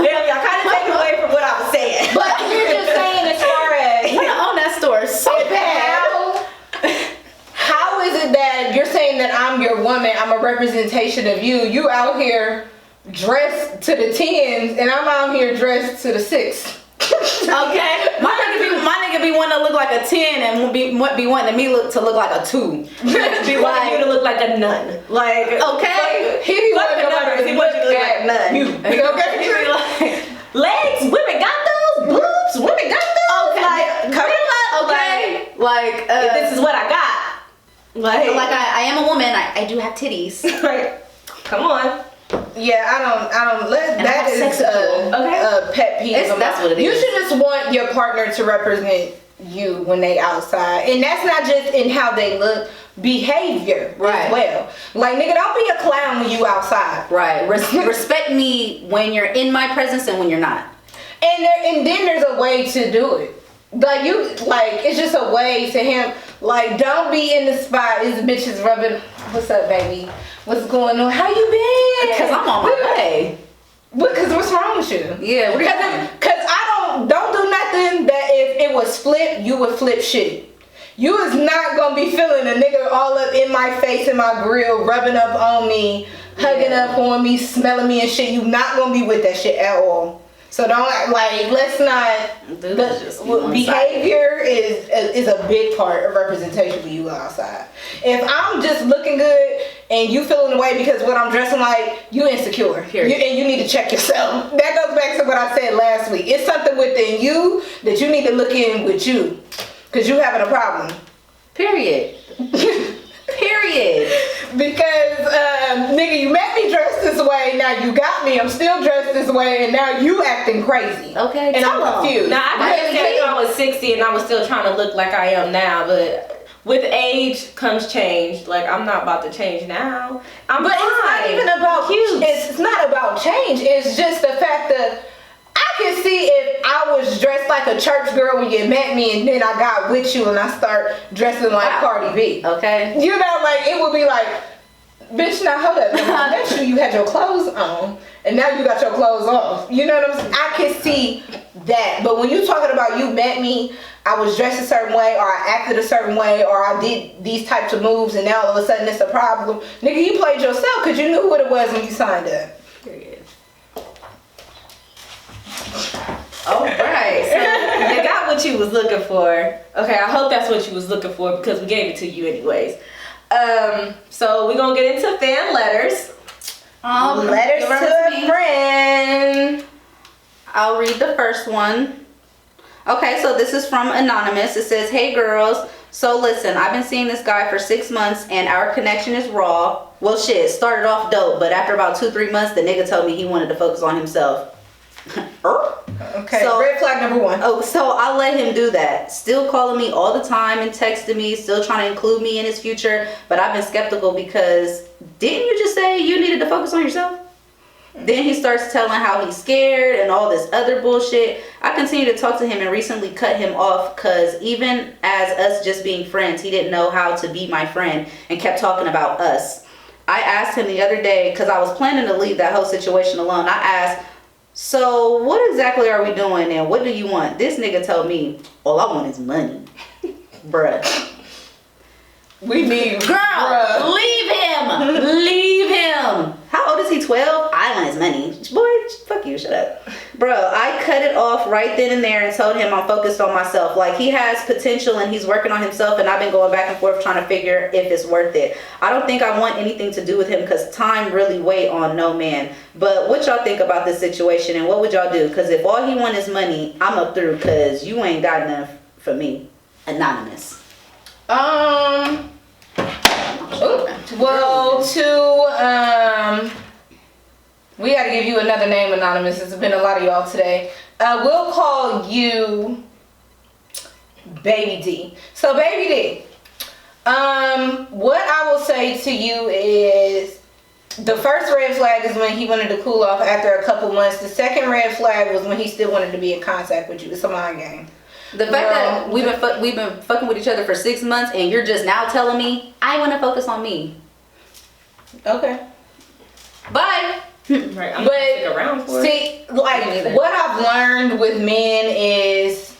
[SPEAKER 3] Yeah, y'all kind of take away from what I was saying.
[SPEAKER 1] But you're just saying as far as
[SPEAKER 2] I want to own that store so bad.
[SPEAKER 1] how is it that you're saying that I'm your woman, I'm a representation of you, you out here dressed to the 10s and I'm out here dressed to the 6.
[SPEAKER 2] Okay, my nigga be wanting to look like a 10 and be wanting me to look like a 2.
[SPEAKER 3] Be wanting you to look like a nun. Like,
[SPEAKER 2] Okay.
[SPEAKER 1] He be
[SPEAKER 3] fuck
[SPEAKER 1] wanting
[SPEAKER 3] the
[SPEAKER 1] nobody
[SPEAKER 3] numbers,
[SPEAKER 1] to
[SPEAKER 3] he wants you to look like a nun.
[SPEAKER 1] you. Okay?
[SPEAKER 3] He be like, legs, women got those, boobs, women got those.
[SPEAKER 2] Okay.
[SPEAKER 3] Like, come on,
[SPEAKER 2] Okay, like
[SPEAKER 3] this is what I got. Like,
[SPEAKER 2] I am a woman. I do have titties.
[SPEAKER 3] like, come on.
[SPEAKER 1] Yeah, I don't let
[SPEAKER 2] And I
[SPEAKER 1] that
[SPEAKER 2] have
[SPEAKER 1] is
[SPEAKER 2] sex appeal.
[SPEAKER 1] a pet peeve.
[SPEAKER 2] It's-
[SPEAKER 1] of
[SPEAKER 2] that's
[SPEAKER 1] mine.
[SPEAKER 2] what it
[SPEAKER 1] You
[SPEAKER 2] is.
[SPEAKER 1] should just want your partner to represent you when they outside. And that's not just in how they look, behavior
[SPEAKER 2] Right.
[SPEAKER 1] as well. Like nigga, don't be a clown when you outside.
[SPEAKER 2] Right. Respect me when you're in my presence and when you're not.
[SPEAKER 1] And then there's a way to do it. Like it's just a way to him. Like don't be in the spot. This bitch is rubbing. What's up, baby? What's going on? How you been?
[SPEAKER 2] Because I'm on my way.
[SPEAKER 1] Because what's wrong with you?
[SPEAKER 2] Yeah. What are you doing?
[SPEAKER 1] Because I don't do nothing that if it was flip, you would flip shit. You is not gonna be feeling a nigga all up in my face, in my grill, rubbing up on me, hugging up on me, smelling me and shit. You not gonna be with that shit at all. So don't let's not.
[SPEAKER 2] Dude, it's just one-sided.
[SPEAKER 1] Behavior is a big part of representation when you go outside. If I'm just looking good and you feeling the way because what I'm dressing like, you insecure.
[SPEAKER 2] Period.
[SPEAKER 1] And you need to check yourself. That goes back to what I said last week. It's something within you that you need to look in with you. Because you having a problem.
[SPEAKER 2] Period. Period.
[SPEAKER 1] Because, nigga, you met me dressed this way, now you got me, I'm still dressed this way, and now you acting crazy.
[SPEAKER 2] Okay,
[SPEAKER 1] And
[SPEAKER 2] tell
[SPEAKER 1] I'm
[SPEAKER 2] 'em.
[SPEAKER 1] confused.
[SPEAKER 3] Now, I could understand if I was 60 and I was still trying to look like I am now, but with age comes change. Like, I'm not about to change now. I'm
[SPEAKER 1] But it's not even about it's not about change. It's just the fact that I can see if I was dressed like a church girl when you met me and then I got with you and I start dressing like
[SPEAKER 2] Wow.
[SPEAKER 1] Cardi B.
[SPEAKER 2] Okay.
[SPEAKER 1] You know, like it would be like, bitch, now hold up. Now, make sure you had your clothes on and now you got your clothes off. You know what I'm saying? I can see that. But when you talking about you met me, I was dressed a certain way or I acted a certain way or I did these types of moves and now all of a sudden it's a problem. Nigga, you played yourself because you knew what it was when you signed up.
[SPEAKER 2] Period. All right.
[SPEAKER 3] So you got what you was looking for. Okay, I hope that's what you was looking for because we gave it to you anyways. So we're gonna get into fan letters.
[SPEAKER 1] Letters
[SPEAKER 2] give her
[SPEAKER 1] to
[SPEAKER 2] me.
[SPEAKER 1] a friend.
[SPEAKER 2] I'll read the first one. Okay, so this is from Anonymous. It says, "Hey girls, so listen, I've been seeing this guy for 6 months and our connection is raw. Well shit, it started off dope, but after about 2-3 months, the nigga told me he wanted to focus on himself."
[SPEAKER 1] Okay,
[SPEAKER 2] So-
[SPEAKER 1] red flag number one.
[SPEAKER 2] Oh, so I let him do that. Still calling me all the time and texting me, still trying to include me in his future, but I've been skeptical because didn't you just say you needed to focus on yourself? Then he starts telling how he's scared and all this other bullshit. I continue to talk to him and recently cut him off because even as us just being friends, he didn't know how to be my friend and kept talking about us. I asked him the other day, because I was planning to leave that whole situation alone, I asked, "So what exactly are we doing and what do you want?" This nigga told me, "All I want is money." Bruh.
[SPEAKER 1] We need
[SPEAKER 2] Girl,
[SPEAKER 1] bruh.
[SPEAKER 2] leave him. Leave him. How old is he? 12? I want his money. Boy, fuck you. Shut up. Bro, I cut it off right then and there and told him I'm focused on myself. Like, he has potential and he's working on himself, and I've been going back and forth trying to figure if it's worth it. I don't think I want anything to do with him because time really weigh on no man. But what y'all think about this situation, and what would y'all do? Because if all he want is money, I'm up through, because you ain't got enough for me. Anonymous.
[SPEAKER 1] Well, we got to give you another name, Anonymous. There's been a lot of y'all today. We'll call you Baby D. So, Baby D, what I will say to you is, the first red flag is when he wanted to cool off after a couple months. The second red flag was when he still wanted to be in contact with you. It's a mind game.
[SPEAKER 2] The fact that we've been fucking with each other for 6 months, and you're just now telling me I want to focus on me.
[SPEAKER 1] Okay.
[SPEAKER 2] Bye.
[SPEAKER 3] Right. I'm gonna stick around for it.
[SPEAKER 1] See, like, what I've learned with men is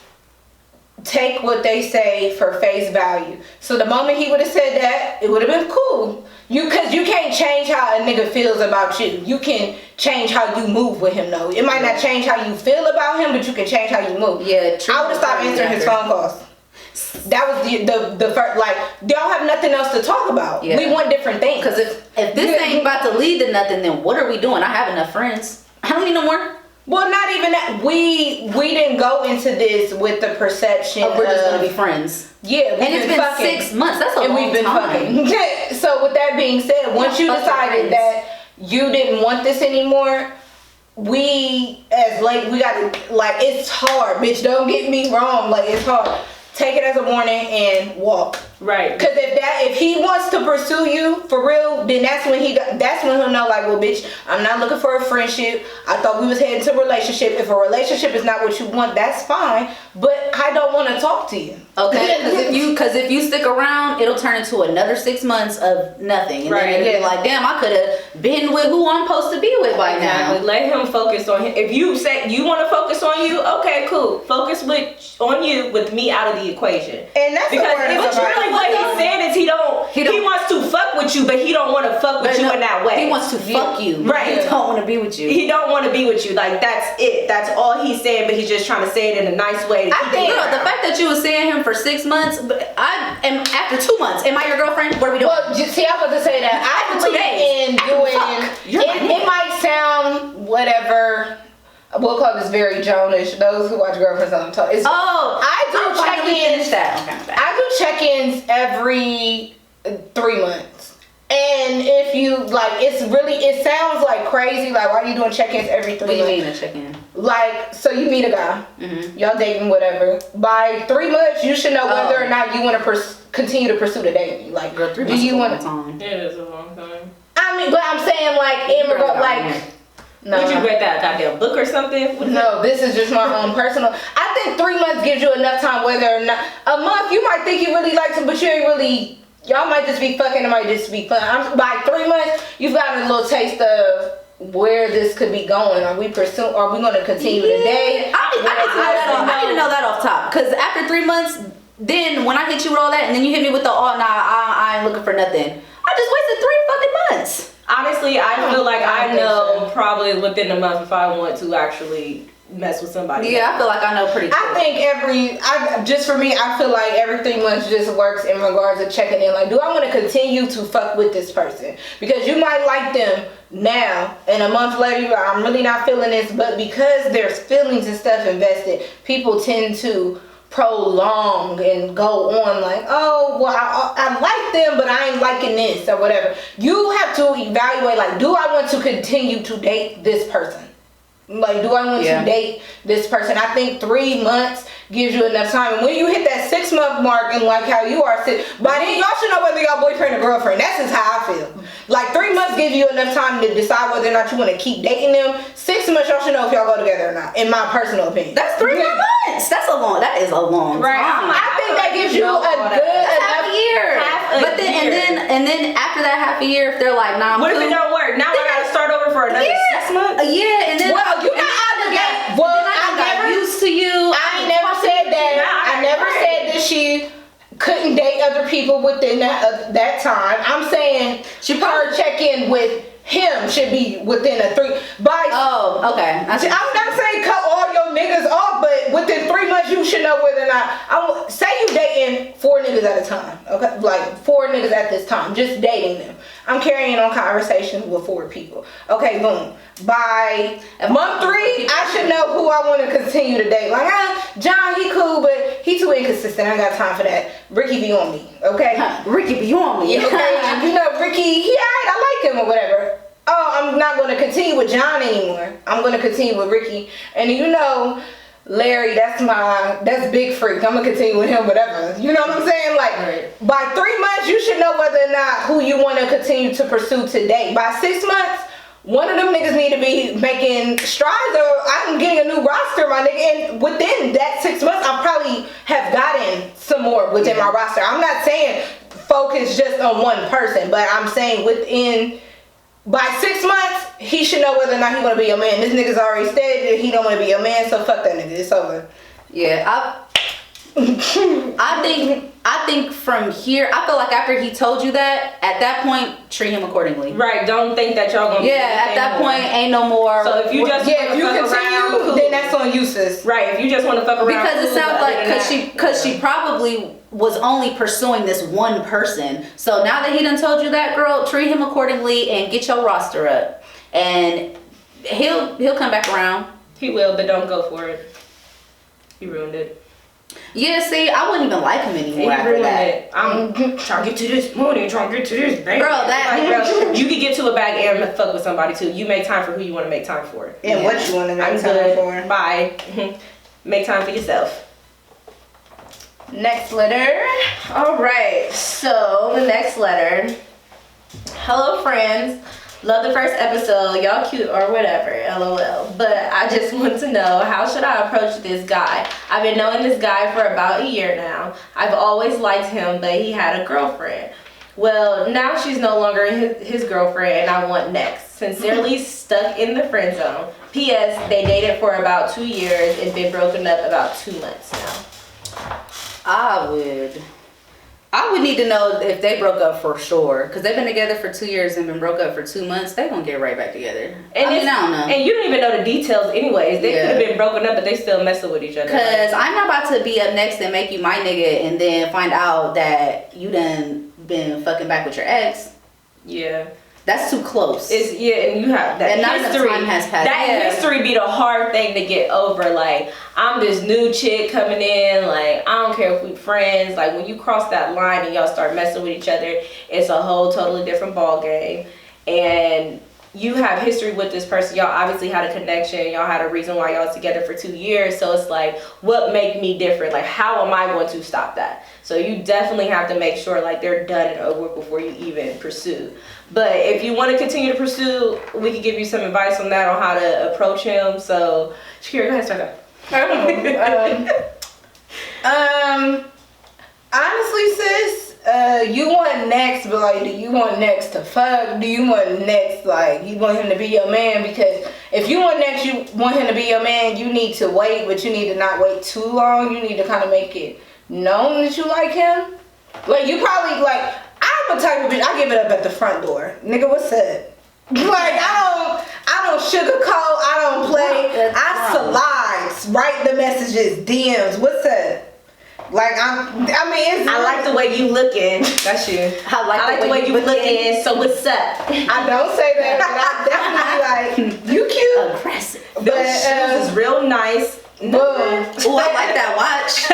[SPEAKER 1] take what they say for face value. So the moment he would have said that, it would have been cool. Because you can't change how a nigga feels about you. You can change how you move with him, though. It might not change how you feel about him, but you can change how you move.
[SPEAKER 2] Yeah, true.
[SPEAKER 1] I would have stopped answering his phone calls. That was the first, like, y'all have nothing else to talk about. Yeah. We want different things.
[SPEAKER 2] Because if this ain't about to lead to nothing, then what are we doing? I have enough friends. I don't need no more.
[SPEAKER 1] Well, not even that. We didn't go into this with the perception
[SPEAKER 2] we're just gonna be friends.
[SPEAKER 1] Yeah,
[SPEAKER 2] and it's been fucking 6 months. That's a long time. And we've been fucking.
[SPEAKER 1] So with that being said, once you decided that you didn't want this anymore, we gotta, like, it's hard, bitch. Don't get me wrong. Like, it's hard. Take it as a warning and walk. Right. Because if he wants to pursue you for real, then that's when he'll know, like, well, bitch, I'm not looking for a friendship. I thought we was heading to a relationship. If a relationship is not what you want, that's fine. But I don't want to talk to you.
[SPEAKER 2] Okay. Because if you stick around, it'll turn into another 6 months of nothing. And then it'll be like, damn, I could have been with who I'm supposed to be with by now.
[SPEAKER 3] Let him focus on him. If you say you want to focus on you, okay, cool. Focus on you with me out of the equation.
[SPEAKER 1] And that's
[SPEAKER 3] because what he's saying is he wants to fuck with you, but he don't want to fuck with you in that way.
[SPEAKER 2] He wants to fuck you.
[SPEAKER 3] Right.
[SPEAKER 2] He don't want to be with you.
[SPEAKER 3] He don't want to be with you. Like, that's it. That's all he's saying, but he's just trying to say it in a nice way.
[SPEAKER 2] I think, girl, the fact that you was seeing him for 6 months, but I am after 2 months. Am I your girlfriend? What are we doing?
[SPEAKER 1] Well, see, I was about to say that. I believe in doing. It might sound whatever. We'll call this very Joanish. Those who watch Girlfriends on Talk. I do check-ins. I do check-ins every 3 months. And if you like, it sounds like crazy. Like, why are you doing check-ins every 3 months?
[SPEAKER 2] What do you mean a check-in?
[SPEAKER 1] Like, so you meet a guy, y'all dating, whatever. By 3 months, you should know whether or not you want to continue to pursue the dating. Like,
[SPEAKER 2] girl, 3 months is a long time.
[SPEAKER 3] It is a long time.
[SPEAKER 1] I mean, but I'm saying, like, in regard, like.
[SPEAKER 3] No. Would you read that goddamn book or something?
[SPEAKER 1] No, this is just my own personal. I think 3 months gives you enough time, whether or not a month you might think you really like him, but you ain't really. Y'all might just be fucking. It might just be fun. By 3 months, you've got a little taste of where this could be going. Are we going to continue today?
[SPEAKER 2] I need to know that off top, because after 3 months, then when I hit you with all that, and then you hit me with the I ain't looking for nothing. I just wasted 3 fucking months.
[SPEAKER 3] Honestly, I feel like I know probably within a month if I want to actually mess with somebody.
[SPEAKER 2] Yeah, I feel like I know pretty quick.
[SPEAKER 1] I think just for me, I feel like every 3 months just works in regards to checking in. Like, do I want to continue to fuck with this person? Because you might like them now, and a month later, you're like, I'm really not feeling this. But because there's feelings and stuff invested, people tend to prolong and go on like, oh, well, I like them, but I ain't liking this or whatever. You have to evaluate, like, do I want to continue to date this person? Like, do I want to date this person? I think 3 months gives you enough time. And when you hit that 6 month mark and like how you are, by then y'all should know whether y'all boyfriend or girlfriend. That's just how I feel. Like, 3 months gives you enough time to decide whether or not you want to keep dating them. 6 months y'all should know if y'all go together or not, in my personal opinion.
[SPEAKER 2] That's 3 more months. That is a long
[SPEAKER 1] right.
[SPEAKER 2] time.
[SPEAKER 1] I think that gives you a good
[SPEAKER 2] half a year. And then after that half a year, if they're like, nah,
[SPEAKER 3] what if it don't work? Now I gotta start over for another 6 months?
[SPEAKER 2] Yeah, and then
[SPEAKER 1] you're not obligated. Well,
[SPEAKER 2] I got used to you.
[SPEAKER 1] I never said that. I never said that she couldn't date other people within that time. I'm saying she probably check in with him should be within a 3 by.
[SPEAKER 2] Oh, okay.
[SPEAKER 1] I'm not saying cut all your niggas off, but within 3 months you should know whether or not. Say you dating 4 niggas at a time, okay? Like 4 niggas at this time, just dating them. I'm carrying on conversations with 4 people. Okay, boom. By month 3, I should know who I want to continue to date. Like, John, he cool, but he too inconsistent. I ain't got time for that. Ricky be on me, okay?
[SPEAKER 2] Ricky be on me.
[SPEAKER 1] Okay, you know, Ricky, I like him or whatever. Oh, I'm not going to continue with John anymore. I'm going to continue with Ricky. And you know, Larry, that's big freak. I'm going to continue with him, whatever. You know what I'm saying? Like, by 3 months, you should know whether or not who you want to continue to pursue today. By 6 months, one of them niggas need to be making strides, or I'm getting a new roster, my nigga. And within that 6 months, I probably have gotten some more within my roster. I'm not saying focus just on one person, but I'm saying by 6 months, he should know whether or not he want to be a man. This nigga's already stated he don't want to be a man, so fuck that nigga. It's over.
[SPEAKER 2] Yeah, I think from here, I feel like after he told you that, at that point, treat him accordingly.
[SPEAKER 3] Right. Don't think that y'all gonna.
[SPEAKER 2] Yeah. At that point, ain't no more.
[SPEAKER 3] So if you just
[SPEAKER 1] if you continue, then that's on you, sis.
[SPEAKER 3] Right. If you just want to fuck around.
[SPEAKER 2] Because it sounds like because she probably was only pursuing this one person. So now that he done told you that, girl, treat him accordingly and get your roster up, and he'll come back around.
[SPEAKER 3] He will, but don't go for it. He ruined it.
[SPEAKER 2] Yeah, see, I wouldn't even like him anymore after that.
[SPEAKER 3] I'm trying to get to this money, trying to get to this bag.
[SPEAKER 2] Girl,
[SPEAKER 3] girl, you can get to a bag and fuck with somebody too. You make time for who you want to make time for.
[SPEAKER 1] And what you want to make time for.
[SPEAKER 3] Bye. Make time for yourself.
[SPEAKER 1] Next letter.
[SPEAKER 3] All right. So the next letter. Hello, friends. Love the first episode. Y'all cute or whatever. LOL. But I just want to know, how should I approach this guy? I've been knowing this guy for about a year now. I've always liked him, but he had a girlfriend. Well, now she's no longer his girlfriend, and I want next. Sincerely stuck in the friend zone. P.S. They dated for about 2 years and been broken up about 2 months now.
[SPEAKER 2] I would need to know if they broke up for sure, because they've been together for 2 years and been broke up for 2 months. They gonna get right back together.
[SPEAKER 3] And
[SPEAKER 2] I don't know.
[SPEAKER 3] And you don't even know the details anyways. They could have been broken up, but they still messing with each other.
[SPEAKER 2] Because I'm not about to be up next and make you my nigga and then find out that you done been fucking back with your ex.
[SPEAKER 3] Yeah.
[SPEAKER 2] That's too close.
[SPEAKER 3] And you have that history.
[SPEAKER 2] Time has passed.
[SPEAKER 3] That history be the hard thing to get over. Like, I'm this new chick coming in. Like, I don't care if we friends. Like, when you cross that line and y'all start messing with each other, it's a whole totally different ball game. And you have history with this person. Y'all obviously had a connection. Y'all had a reason why y'all was together for 2 years. So it's like, what make me different? Like, how am I going to stop that? So you definitely have to make sure like they're done and over before you even pursue. But if you want to continue to pursue, we can give you some advice on that, on how to approach him. So Shakira, go ahead, start
[SPEAKER 1] that. Honestly, sis, you want next, but like, do you want next to fuck? Do you want next, like, you want him to be your man? Because if you want next, you want him to be your man, you need to wait, but you need to not wait too long. You need to kind of make it known that you like him. Like, you probably, like, I'm a type of bitch, I give it up at the front door. Nigga, what's up? Like, I don't sugarcoat, I don't play. I slide, write the messages, DMs, what's up? Like,
[SPEAKER 3] I like the way you looking. That's you. I like the way you looking. So what's up?
[SPEAKER 1] I don't say that, but I definitely like, you cute.
[SPEAKER 2] Aggressive.
[SPEAKER 3] Those shoes is real nice.
[SPEAKER 2] Oh, I like that watch.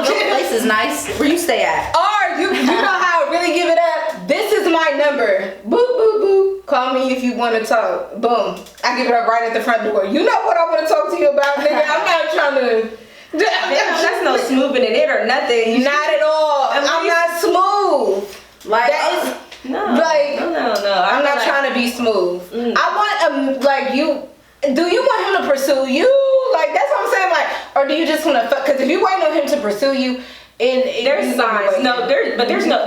[SPEAKER 2] Your place is nice. Where you stay at?
[SPEAKER 1] Or you know how I really give it up? This is my number. Boop, boop, boop. Call me if you want to talk. Boom. I give it up right at the front door. You know what I want to talk to you about, nigga. I'm not trying to...
[SPEAKER 3] That's no smoothing in it or nothing.
[SPEAKER 1] Not at all. I'm not smooth.
[SPEAKER 3] Like
[SPEAKER 1] that is
[SPEAKER 3] no.
[SPEAKER 1] I'm not trying to be smooth. I want like you. Do you want him to pursue you? Like, that's what I'm saying. Like, or do you just want to fuck? Because if you wait on him to pursue you,
[SPEAKER 3] there's signs.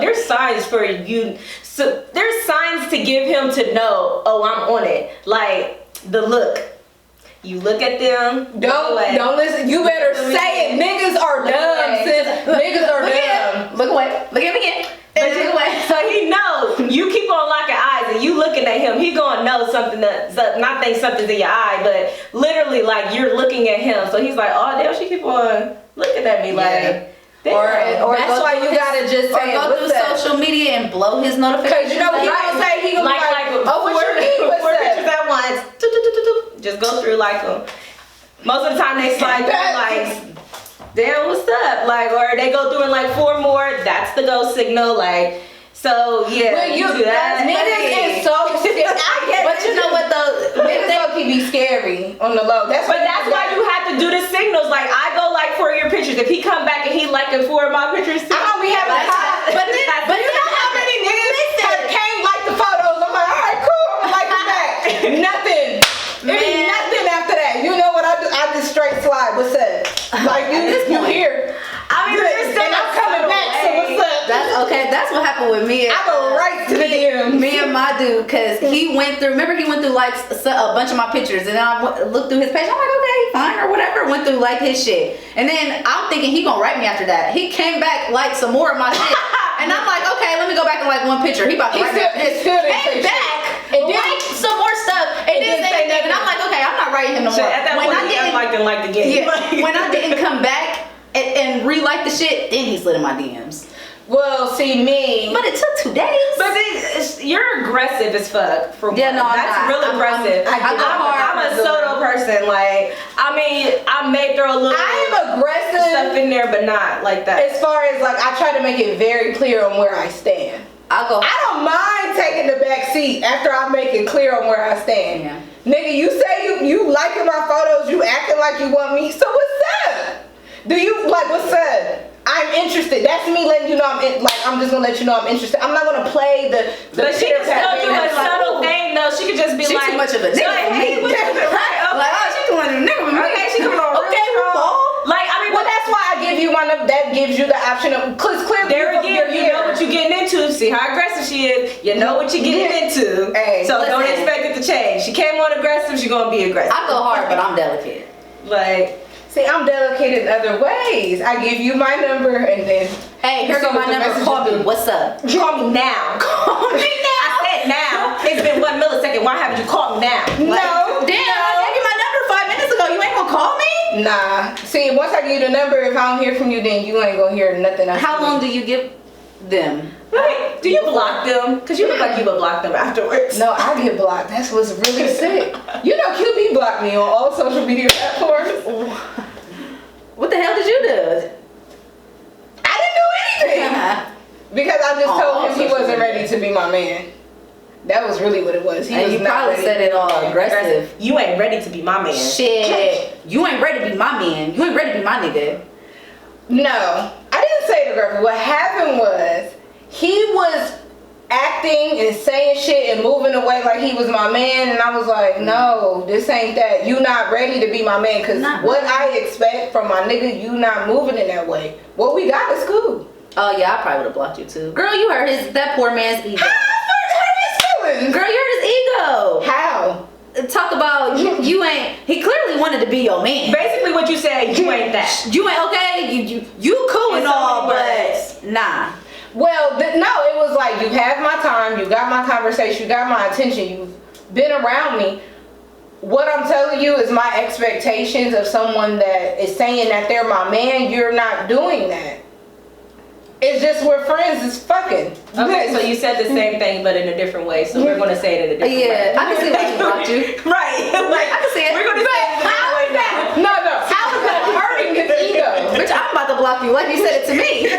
[SPEAKER 3] There's signs for you. So there's signs to give him to know. Oh, I'm on it. Like the look. You look at them.
[SPEAKER 1] Don't listen. You better say it. Niggas are dumb, sis. Niggas are dumb.
[SPEAKER 2] Look away. Look at me again.
[SPEAKER 3] So he knows you keep on locking eyes and when you looking at him, he gonna know something not think something's in your eye, but literally like you're looking at him. So he's like, oh damn, she keep on looking at me like. Damn.
[SPEAKER 1] Or that's why you gotta just say,
[SPEAKER 2] go through social media and blow his notifications.
[SPEAKER 1] Because you know he gonna say, he gonna be like, oh, what you mean? What's
[SPEAKER 3] four
[SPEAKER 1] that?
[SPEAKER 3] pictures at once. Just go through like them. Most of the time they slide through like, damn, what's up? Like, or they go through and like 4 more. That's the go signal. Like, so yeah,
[SPEAKER 1] well, you
[SPEAKER 3] do that.
[SPEAKER 1] Niggas is so scary.
[SPEAKER 2] But you know what though?
[SPEAKER 1] Niggas low-key be scary on the low.
[SPEAKER 3] That's why you have to do the signals. Like I go like 4 of your pictures. If he come back and he liking 4 of my pictures,
[SPEAKER 1] I don't be having time. But you know how many niggas have came like the photos? I'm like, all right, cool. I'm like them back. Nothing. There's nothing after that. You know what I do? I just straight slide. What's up? Like you here?
[SPEAKER 3] I mean,
[SPEAKER 1] and I'm coming back. So what's up?
[SPEAKER 2] That's okay. That's what happened with me.
[SPEAKER 1] I go right to the DMs.
[SPEAKER 2] Me and my dude, because he went through. Remember, he went through like a bunch of my pictures, and then I looked through his page. I'm like, okay, fine or whatever. Went through like his shit, and then I'm thinking he gonna write me after that. He came back like some more of my shit, and I'm like, okay, let me go back and like one picture. He about to write me after this. Came back and like some more stuff, and didn't say nothing. And I'm like, okay, I'm not writing him no more.
[SPEAKER 3] At that point, he unliked and liked again.
[SPEAKER 2] Yeah, when I didn't come back and re-like the shit, then he slid in my DMs.
[SPEAKER 1] Well, see me.
[SPEAKER 2] But it took 2 days.
[SPEAKER 3] But you're aggressive as fuck. For
[SPEAKER 2] yeah, no,
[SPEAKER 3] that's real aggressive. I'm a Soto person. Like, I mean, I may throw a little.
[SPEAKER 1] I am aggressive
[SPEAKER 3] stuff in there, but not like that.
[SPEAKER 1] As far as like, I try to make it very clear on where I stand.
[SPEAKER 2] I
[SPEAKER 1] don't mind taking the back seat after I make it clear on where I stand.
[SPEAKER 2] Yeah.
[SPEAKER 1] Nigga, you say you liking my photos, you acting like you want me. So what's up? Do you like what's up? I'm interested. That's me letting you know I'm just gonna let you know I'm interested. I'm not gonna play the
[SPEAKER 3] but she can still do a subtle thing though. She could just be like,
[SPEAKER 2] too much of a nigga for me.
[SPEAKER 3] Right? Okay.
[SPEAKER 2] Like, oh, she too much of a nigga for me.
[SPEAKER 3] Okay, she coming on.
[SPEAKER 2] Okay,
[SPEAKER 3] like I mean,
[SPEAKER 1] well, that's why I give you that gives you the option of cause clearly
[SPEAKER 3] there again, you know what you're getting into. See how aggressive she is. You know what you're getting into.
[SPEAKER 1] Hey,
[SPEAKER 3] so don't expect it to change. She came on aggressive. She's gonna be aggressive.
[SPEAKER 2] I go hard, but I'm delicate.
[SPEAKER 3] Like.
[SPEAKER 1] See, I'm delicate in other ways. I give you my number and then.
[SPEAKER 2] Hey, here go my number. Call me. What's up?
[SPEAKER 3] Call me now. Call me now. I said now. It's been 1 millisecond. Why haven't you called me now?
[SPEAKER 1] No.
[SPEAKER 2] Damn, I gave you my number 5 minutes ago. You ain't gonna call me?
[SPEAKER 1] Nah. See, once I give you the number, if I don't hear from you, then you ain't gonna hear nothing else.
[SPEAKER 2] How long do you give them?
[SPEAKER 3] Right. Do you block them? Because you look like you would block them afterwards.
[SPEAKER 1] No, I get blocked. That's what's really sick. You know QB blocked me on all social media platforms.
[SPEAKER 2] What the hell did you do?
[SPEAKER 1] I didn't do anything. Because I just told him he wasn't ready to be my man. That was really what it was. He was
[SPEAKER 2] you
[SPEAKER 1] not
[SPEAKER 2] probably
[SPEAKER 1] ready
[SPEAKER 2] said it all aggressive.
[SPEAKER 3] You ain't ready to be my man.
[SPEAKER 2] Shit. You ain't ready to be my man. You ain't ready to be my nigga.
[SPEAKER 1] No, I didn't say it aggressive. What happened was he was acting and saying shit and moving away like he was my man, and I was like, no, this ain't that. You not ready to be my man, because what I expect from my nigga, you not moving in that way. What we got is cool.
[SPEAKER 2] Oh yeah, I probably would have blocked you too. Girl, you hurt that poor man's ego.
[SPEAKER 1] How hurt his feelings?
[SPEAKER 2] Girl, you hurt his ego.
[SPEAKER 1] How?
[SPEAKER 2] Talk about you ain't. He clearly wanted to be your man.
[SPEAKER 3] Basically, what you said, you ain't that.
[SPEAKER 2] You ain't okay. You cool and all, but nah.
[SPEAKER 1] Well, no, it was like, you have my time, you got my conversation, you got my attention, you've been around me. What I'm telling you is my expectations of someone that is saying that they're my man. You're not doing that. It's just we're friends, it's fucking.
[SPEAKER 3] Okay, so you said the same thing but in a different way, so we're going to say it in a different way.
[SPEAKER 2] Yeah, I can see why you blocked you.
[SPEAKER 3] Right. Like,
[SPEAKER 2] I can see it.
[SPEAKER 3] We're going to say it in a different way now.
[SPEAKER 1] No. How is that hurting his ego?
[SPEAKER 2] Bitch, I'm about to block you like you said it to me.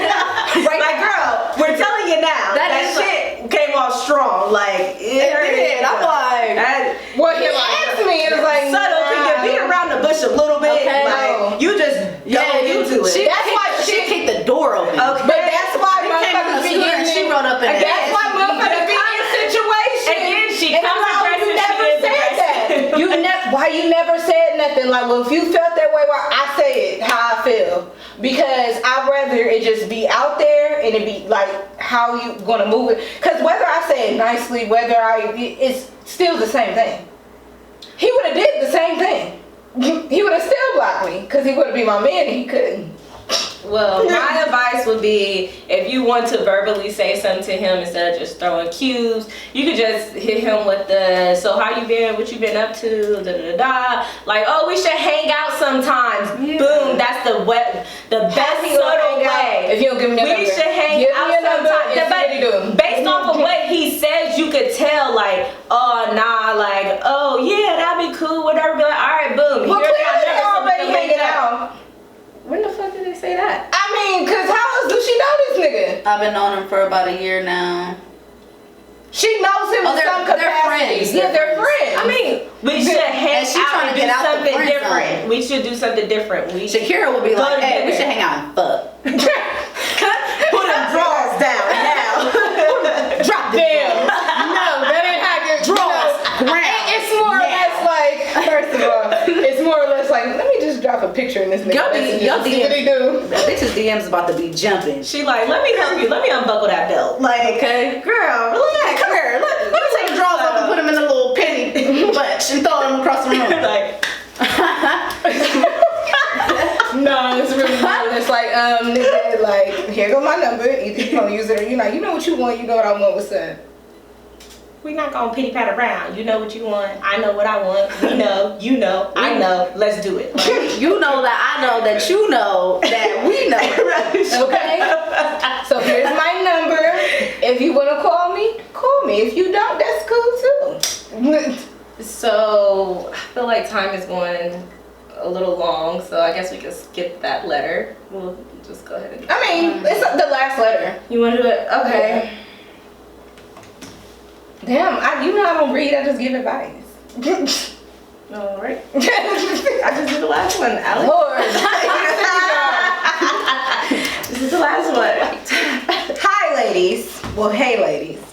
[SPEAKER 3] Right, like, girl, we're telling you now. That shit came off strong. Like, it
[SPEAKER 2] did. I'm like,
[SPEAKER 1] what he asked me is like,
[SPEAKER 3] subtle. Can you beat around the bush a little bit?
[SPEAKER 2] Okay.
[SPEAKER 3] Like, you just go into it.
[SPEAKER 2] That's why she kicked the door open.
[SPEAKER 3] Okay.
[SPEAKER 1] But that's why motherfuckers be in.
[SPEAKER 2] She wrote up in
[SPEAKER 1] That's why motherfuckers be in situations.
[SPEAKER 3] Again, she comes
[SPEAKER 1] you never said that. Why you never said nothing? Like, well, if you felt that way, well, I say it how I feel, because I'd rather it just be out there and it be like how you gonna move it. Because whether I say it nicely, it's still the same thing. He would have did the same thing. He would have still blocked me because he would have been my man and he couldn't.
[SPEAKER 3] Well, my advice would be if you want to verbally say something to him instead of just throwing cues, you could just hit him with the, so how you been, what you been up to, da da da da. Like, oh, we should hang out sometimes. Yeah. Boom, that's the best subtle way.
[SPEAKER 1] If you don't give me your number.
[SPEAKER 3] We should hang out sometimes. Based off of what he says, you could tell, like, oh, nah, like, oh, yeah, that'd be cool, whatever. Be like, all right, boom.
[SPEAKER 1] Well, clearly they already hanging out.
[SPEAKER 3] When the fuck did they say that?
[SPEAKER 1] I mean, cause how else do she know this nigga?
[SPEAKER 2] I've been knowing him for about a year now.
[SPEAKER 1] She knows him in some capacity.
[SPEAKER 2] They're friends.
[SPEAKER 1] Yeah, they're friends.
[SPEAKER 3] I mean, we should hang out and do something different. We should do something different.
[SPEAKER 2] Shakira would be like, hey, we should hang out and fuck.
[SPEAKER 3] Put them drawers down now.
[SPEAKER 1] Drop them. No, that ain't how you
[SPEAKER 2] drawers.
[SPEAKER 1] It's more or less like, first of all, it's more or less like, let me just drop a picture in this nigga.
[SPEAKER 2] Y'all
[SPEAKER 1] DMs.
[SPEAKER 2] Bitches DMs about to be jumping.
[SPEAKER 3] She like, let me help you. Let me unbuckle that belt.
[SPEAKER 2] Like, okay,
[SPEAKER 3] girl, relax.
[SPEAKER 2] Come here. Let me take the drawers off and put them in a little penny bunch and throw them across the room.
[SPEAKER 3] Like,
[SPEAKER 1] no, it's really not. It's like, nigga, like, here go my number. Either you gonna use it or you not. You know what you want. You know what I want. What's up?
[SPEAKER 3] we not gonna pity pat around. You know what you want. I know what I want. We know. You know. I know. Let's do it. Like,
[SPEAKER 2] you know that I know that you know that we know.
[SPEAKER 1] Okay. So here's my number. If you wanna call me, call me. If you don't, that's cool too.
[SPEAKER 3] So I feel like time is going a little long, so I guess we can skip that letter. We'll just go ahead and
[SPEAKER 1] I mean, it's the last letter.
[SPEAKER 3] You want to do it? Okay.
[SPEAKER 1] Yeah. Damn, you know I don't read, I just give advice.
[SPEAKER 3] Alright. I just did the last one, Alex.
[SPEAKER 1] Lord.
[SPEAKER 3] This is the last one.
[SPEAKER 1] Hi, ladies. Well, hey, ladies.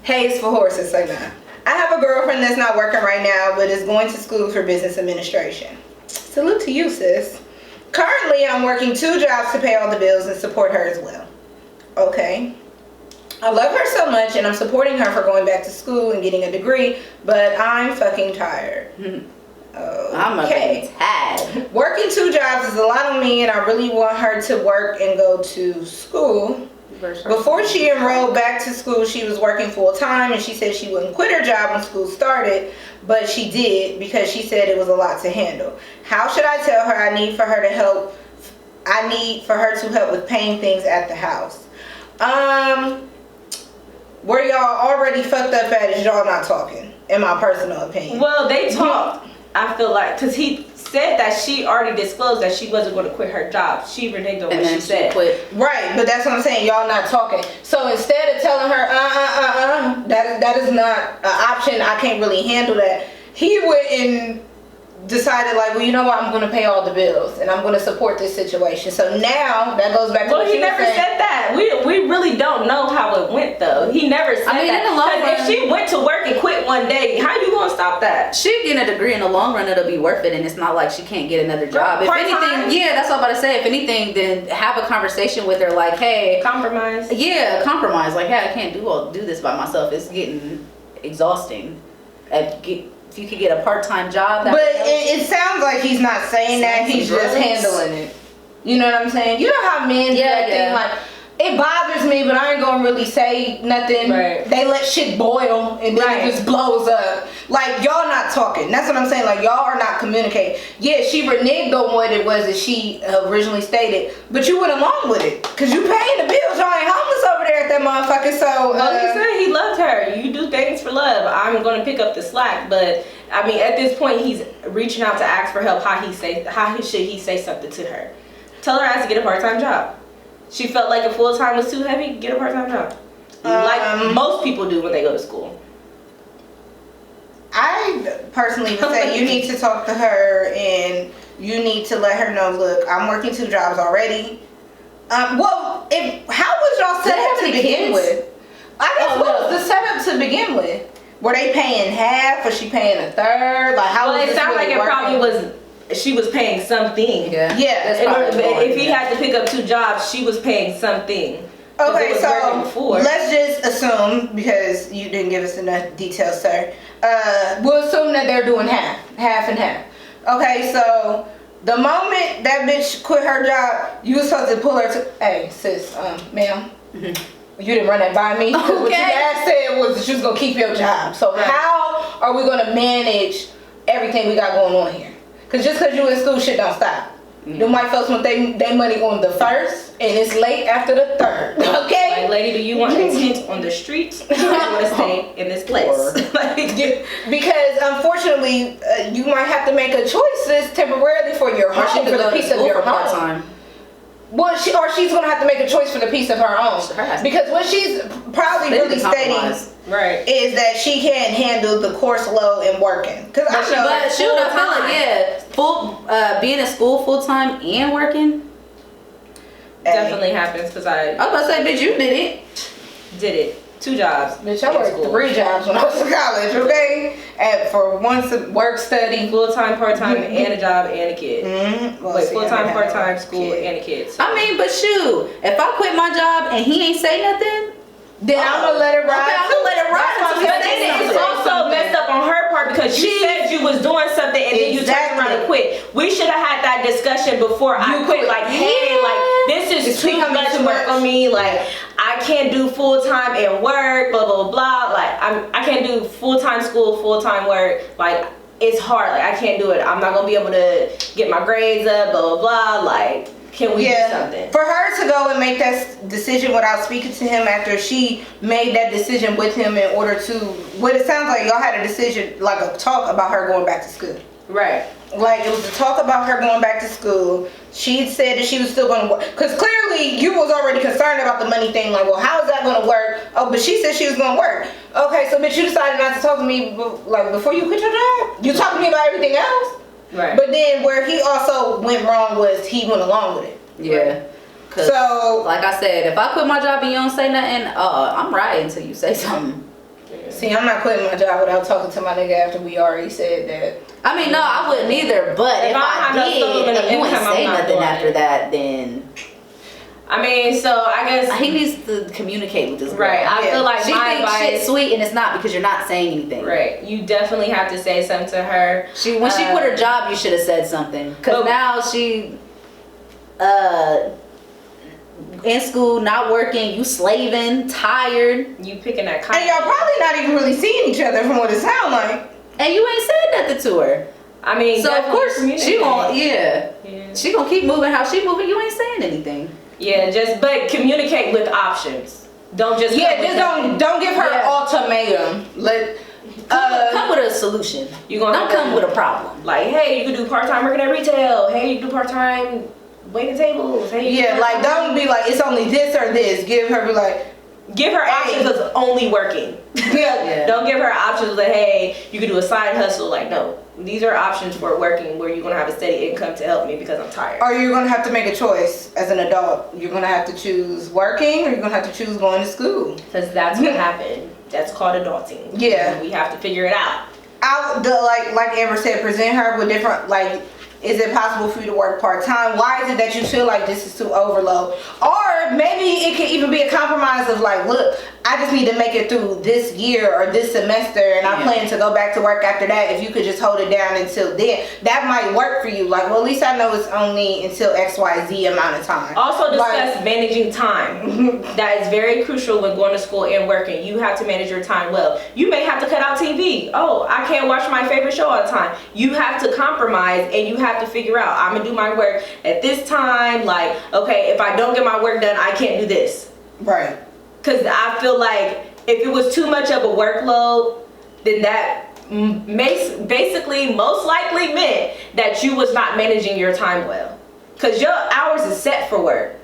[SPEAKER 1] Hay's for horses, say that. I have a girlfriend that's not working right now, but is going to school for business administration. Salute to you, sis. Currently, I'm working 2 jobs to pay all the bills and support her as well. Okay. I love her so much, and I'm supporting her for going back to school and getting a degree, but I'm fucking tired. Okay.
[SPEAKER 2] I'm tired.
[SPEAKER 1] Working 2 jobs is a lot on me, and I really want her to work and go to school. Before she enrolled back to school, she was working full-time, and she said she wouldn't quit her job when school started, but she did because she said it was a lot to handle. How should I tell her I need for her to help with paying things at the house? Where y'all already fucked up at is y'all not talking, in my personal opinion.
[SPEAKER 3] Well, they talked, I feel like, because he said that she already disclosed that she wasn't going to quit her job. She reneged on what she said.
[SPEAKER 2] Quit.
[SPEAKER 1] Right, but that's what I'm saying. Y'all not talking. So instead of telling her, that is not an option. I can't really handle that. He went and decided, like, well, you know what? I'm going to pay all the bills and I'm going to support this situation. So now that goes back to what
[SPEAKER 3] he never said that. We really don't know how it went though. He never said that.
[SPEAKER 2] In the long run,
[SPEAKER 3] if she went to work and quit one day, how you going to stop that?
[SPEAKER 2] She getting a degree in the long run, it'll be worth it, and it's not like she can't get another job. If anything, yeah, that's what I'm about to say. If anything, then have a conversation with her, like, hey,
[SPEAKER 3] compromise.
[SPEAKER 2] Yeah, compromise. Like, hey, I can't do this by myself. It's getting exhausting. If you could get a part-time job.
[SPEAKER 1] But it sounds like he's not saying that. He's just handling it. You know what I'm saying? You know how men do that thing, like, it bothers me, but I ain't gonna really say nothing. Right. They let shit boil and then it just blows up. Like, y'all not talking. That's what I'm saying. Like, y'all are not communicating. Yeah, she reneged on what it was that she originally stated, but you went along with it because you paying the bills. Y'all ain't homeless over there at that motherfucker. So
[SPEAKER 3] he said he loved her. You do things for love. I'm gonna pick up the slack, but I mean, at this point, he's reaching out to ask for help. How should he say something to her? Tell her to get a part-time job. She felt like a full-time was too heavy. Get a part-time job, like most people do when they go to school.
[SPEAKER 1] I personally would say you need to talk to her and you need to let her know, look, I'm working 2 jobs already. How was y'all set up to begin with? I guess what was the setup to begin with? Were they paying half or she paying a third? Like, how was
[SPEAKER 3] it sounded like it probably was. She was paying something.
[SPEAKER 1] Yeah.
[SPEAKER 3] If he had to pick up 2 jobs, she was paying something.
[SPEAKER 1] Okay, so let's just assume, because you didn't give us enough details, sir. We'll assume that they're doing half and half. Okay, so The moment that bitch quit her job, you was supposed to pull her to, hey, sis, ma'am, you didn't run that by me. Because what you guys said was that she was going to keep your job. So how are we going to manage everything we got going on here? Because just because you in school, shit don't stop. Them white folks want their money on the 1st, and it's late after the 3rd. Okay?
[SPEAKER 3] Like, lady, do you want a tent on the streets? Or do you want to stay in this place?
[SPEAKER 1] Because unfortunately, you might have to make a choice sis, temporarily for your home, for the peace of your home. Well, she's gonna have to make a choice for the peace of her own. Because what she's probably really stating is that she can't handle the course load and working. Cause I know,
[SPEAKER 2] but shoot, I feel like being in school full time and working
[SPEAKER 3] definitely happens. Cause I
[SPEAKER 2] was about to say, bitch, you did
[SPEAKER 3] it. 2 jobs.
[SPEAKER 1] Bitch, I worked 3 jobs when I was in college, okay? And for once work, study.
[SPEAKER 3] Full-time, part-time, and a job, and a kid.
[SPEAKER 1] Well,
[SPEAKER 3] wait, full-time, part-time, school, and a kid. So.
[SPEAKER 2] I mean, but shoot, if I quit my job and he ain't say nothing,
[SPEAKER 1] then I'm gonna let it ride.
[SPEAKER 2] Okay, I'm gonna let it ride.
[SPEAKER 3] But it's also messed up on her part because you said you was doing something and then you turned around and quit. We should have had that discussion before I quit. Like, hey, like this is too much work on me. Like, I can't do full time and work. Blah blah blah. Like, I can't do full time school, full time work. Like, it's hard. Like, I can't do it. I'm not gonna be able to get my grades up. Blah blah blah. Like. Can we do something? For her to go and make that decision without speaking to him after she made that decision with him in order to, what it sounds like y'all had a decision, like a talk about her going back to school. Right. Like it was a talk about her going back to school. She said that she was still going to work. Because clearly you was already concerned about the money thing. Like, well, how is that going to work? Oh, but she said she was going to work. Okay, so bitch, you decided not to talk to me like before you quit your job? You talked to me about everything else? Right. But then where he also went wrong was he went along with it.
[SPEAKER 2] Yeah. So, like I said, if I quit my job and you don't say nothing, I'm right until you say something.
[SPEAKER 1] See, I'm not quitting my job without talking to my nigga after we already said that.
[SPEAKER 2] I mean, no, I wouldn't either. But if I did and you ain't say nothing after that, then...
[SPEAKER 3] I mean, so I guess
[SPEAKER 2] he needs to communicate with this girl.
[SPEAKER 3] Right. I feel like
[SPEAKER 2] she thinks shit's sweet and it's not because you're not saying anything.
[SPEAKER 3] Right. You definitely have to say something to her.
[SPEAKER 2] When she quit her job, you should have said something. Because now she in school, not working, you slaving, tired.
[SPEAKER 3] You picking that
[SPEAKER 1] kind. And y'all probably not even really seeing each other from what it sounds like.
[SPEAKER 2] And you ain't said nothing to her.
[SPEAKER 3] I mean,
[SPEAKER 2] so of course she gonna she gonna keep moving how she moving. You ain't saying anything.
[SPEAKER 3] Yeah, but communicate with options. Don't just
[SPEAKER 1] don't give her an ultimatum.
[SPEAKER 2] Come with a solution.
[SPEAKER 3] You gonna
[SPEAKER 2] don't come with a problem.
[SPEAKER 3] Like, hey, you can do part-time working at retail. Hey, you can do part-time waiting tables. Hey,
[SPEAKER 1] like don't be like it's only this or this. Give her
[SPEAKER 3] options of only working. Don't give her options like, hey, you can do a side hustle. Like, no, these are options for working where you're gonna have a steady income to help me because I'm tired.
[SPEAKER 1] Or you're gonna have to make a choice as an adult. You're gonna have to choose working, or you're gonna have to choose going to school.
[SPEAKER 3] Because that's what happened. That's called adulting. Yeah, we have to figure it out.
[SPEAKER 1] Like Amber said, present her with different Is it possible for you to work part-time? Why is it that you feel like this is too overload? Or maybe it could even be a compromise of like, look, I just need to make it through this year or this semester and I plan to go back to work after that. If you could just hold it down until then, that might work for you. Like, well, at least I know it's only until XYZ amount of time.
[SPEAKER 3] Also discuss managing time. That is very crucial when going to school and working. You have to manage your time well. You may have to cut out TV. Oh, I can't watch my favorite show all the time. You have to compromise and you have to figure out, I'm gonna do my work at this time. Like, okay, if I don't get my work done, I can't do this.
[SPEAKER 1] Right.
[SPEAKER 3] Because I feel like if it was too much of a workload, then that basically most likely meant that you was not managing your time well. Because your hours is set for work.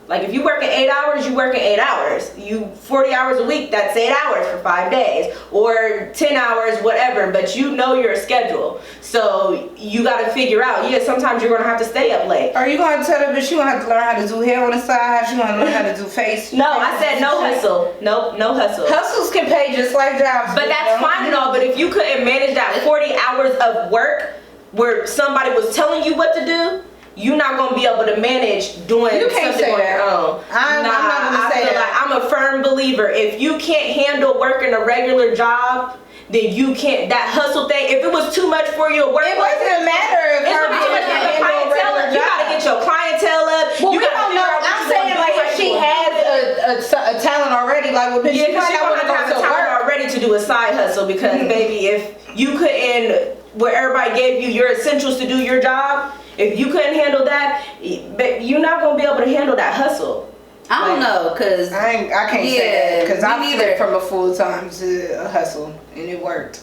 [SPEAKER 3] Like if you working 8 hours, you working 8 hours. You 40 hours a week, that's 8 hours for 5 days. Or 10 hours, whatever, but you know your schedule. So you gotta figure out, sometimes you're gonna have to stay up late.
[SPEAKER 1] Are you gonna tell her that she gonna have to learn how to do hair on the side? She gonna learn how to do face?
[SPEAKER 3] No, I said no hustle. Nope, no hustle.
[SPEAKER 1] Hustles can pay just like jobs.
[SPEAKER 3] But that's fine and all, but if you couldn't manage that 40 hours of work where somebody was telling you what to do, you're not gonna be able to manage doing
[SPEAKER 1] You can't
[SPEAKER 3] something
[SPEAKER 1] say
[SPEAKER 3] on
[SPEAKER 1] that.
[SPEAKER 3] your own.
[SPEAKER 1] I'm not gonna
[SPEAKER 3] I
[SPEAKER 1] say
[SPEAKER 3] feel
[SPEAKER 1] that.
[SPEAKER 3] like I'm a firm believer. If you can't handle working a regular job, then you can't. That hustle thing. If it was too much for you at work,
[SPEAKER 1] It wasn't a matter of
[SPEAKER 3] it's
[SPEAKER 1] her
[SPEAKER 3] gonna be too much
[SPEAKER 1] being
[SPEAKER 3] for the
[SPEAKER 1] able to handle a
[SPEAKER 3] clientele.
[SPEAKER 1] regular
[SPEAKER 3] You gotta
[SPEAKER 1] job.
[SPEAKER 3] get your clientele up.
[SPEAKER 1] Well,
[SPEAKER 3] You
[SPEAKER 1] we
[SPEAKER 3] gotta
[SPEAKER 1] don't
[SPEAKER 3] figure
[SPEAKER 1] know.
[SPEAKER 3] out what
[SPEAKER 1] I'm
[SPEAKER 3] you
[SPEAKER 1] saying
[SPEAKER 3] wanna
[SPEAKER 1] like
[SPEAKER 3] do,
[SPEAKER 1] if
[SPEAKER 3] how
[SPEAKER 1] she
[SPEAKER 3] you
[SPEAKER 1] has a talent already, like well, bitch,
[SPEAKER 3] yeah,
[SPEAKER 1] you
[SPEAKER 3] because
[SPEAKER 1] might
[SPEAKER 3] you're
[SPEAKER 1] not
[SPEAKER 3] gonna
[SPEAKER 1] want
[SPEAKER 3] have
[SPEAKER 1] to
[SPEAKER 3] to
[SPEAKER 1] go
[SPEAKER 3] have
[SPEAKER 1] to
[SPEAKER 3] the talent
[SPEAKER 1] work.
[SPEAKER 3] already to do a side hustle because baby, if you couldn't, where everybody gave you your essentials to do your job, if you couldn't handle that, you're not gonna be able to handle that hustle.
[SPEAKER 2] I don't know, cause
[SPEAKER 1] I can't say
[SPEAKER 2] Yeah,
[SPEAKER 1] that because
[SPEAKER 2] me
[SPEAKER 1] I
[SPEAKER 2] neither.
[SPEAKER 1] flipped from a full time to a hustle and it worked.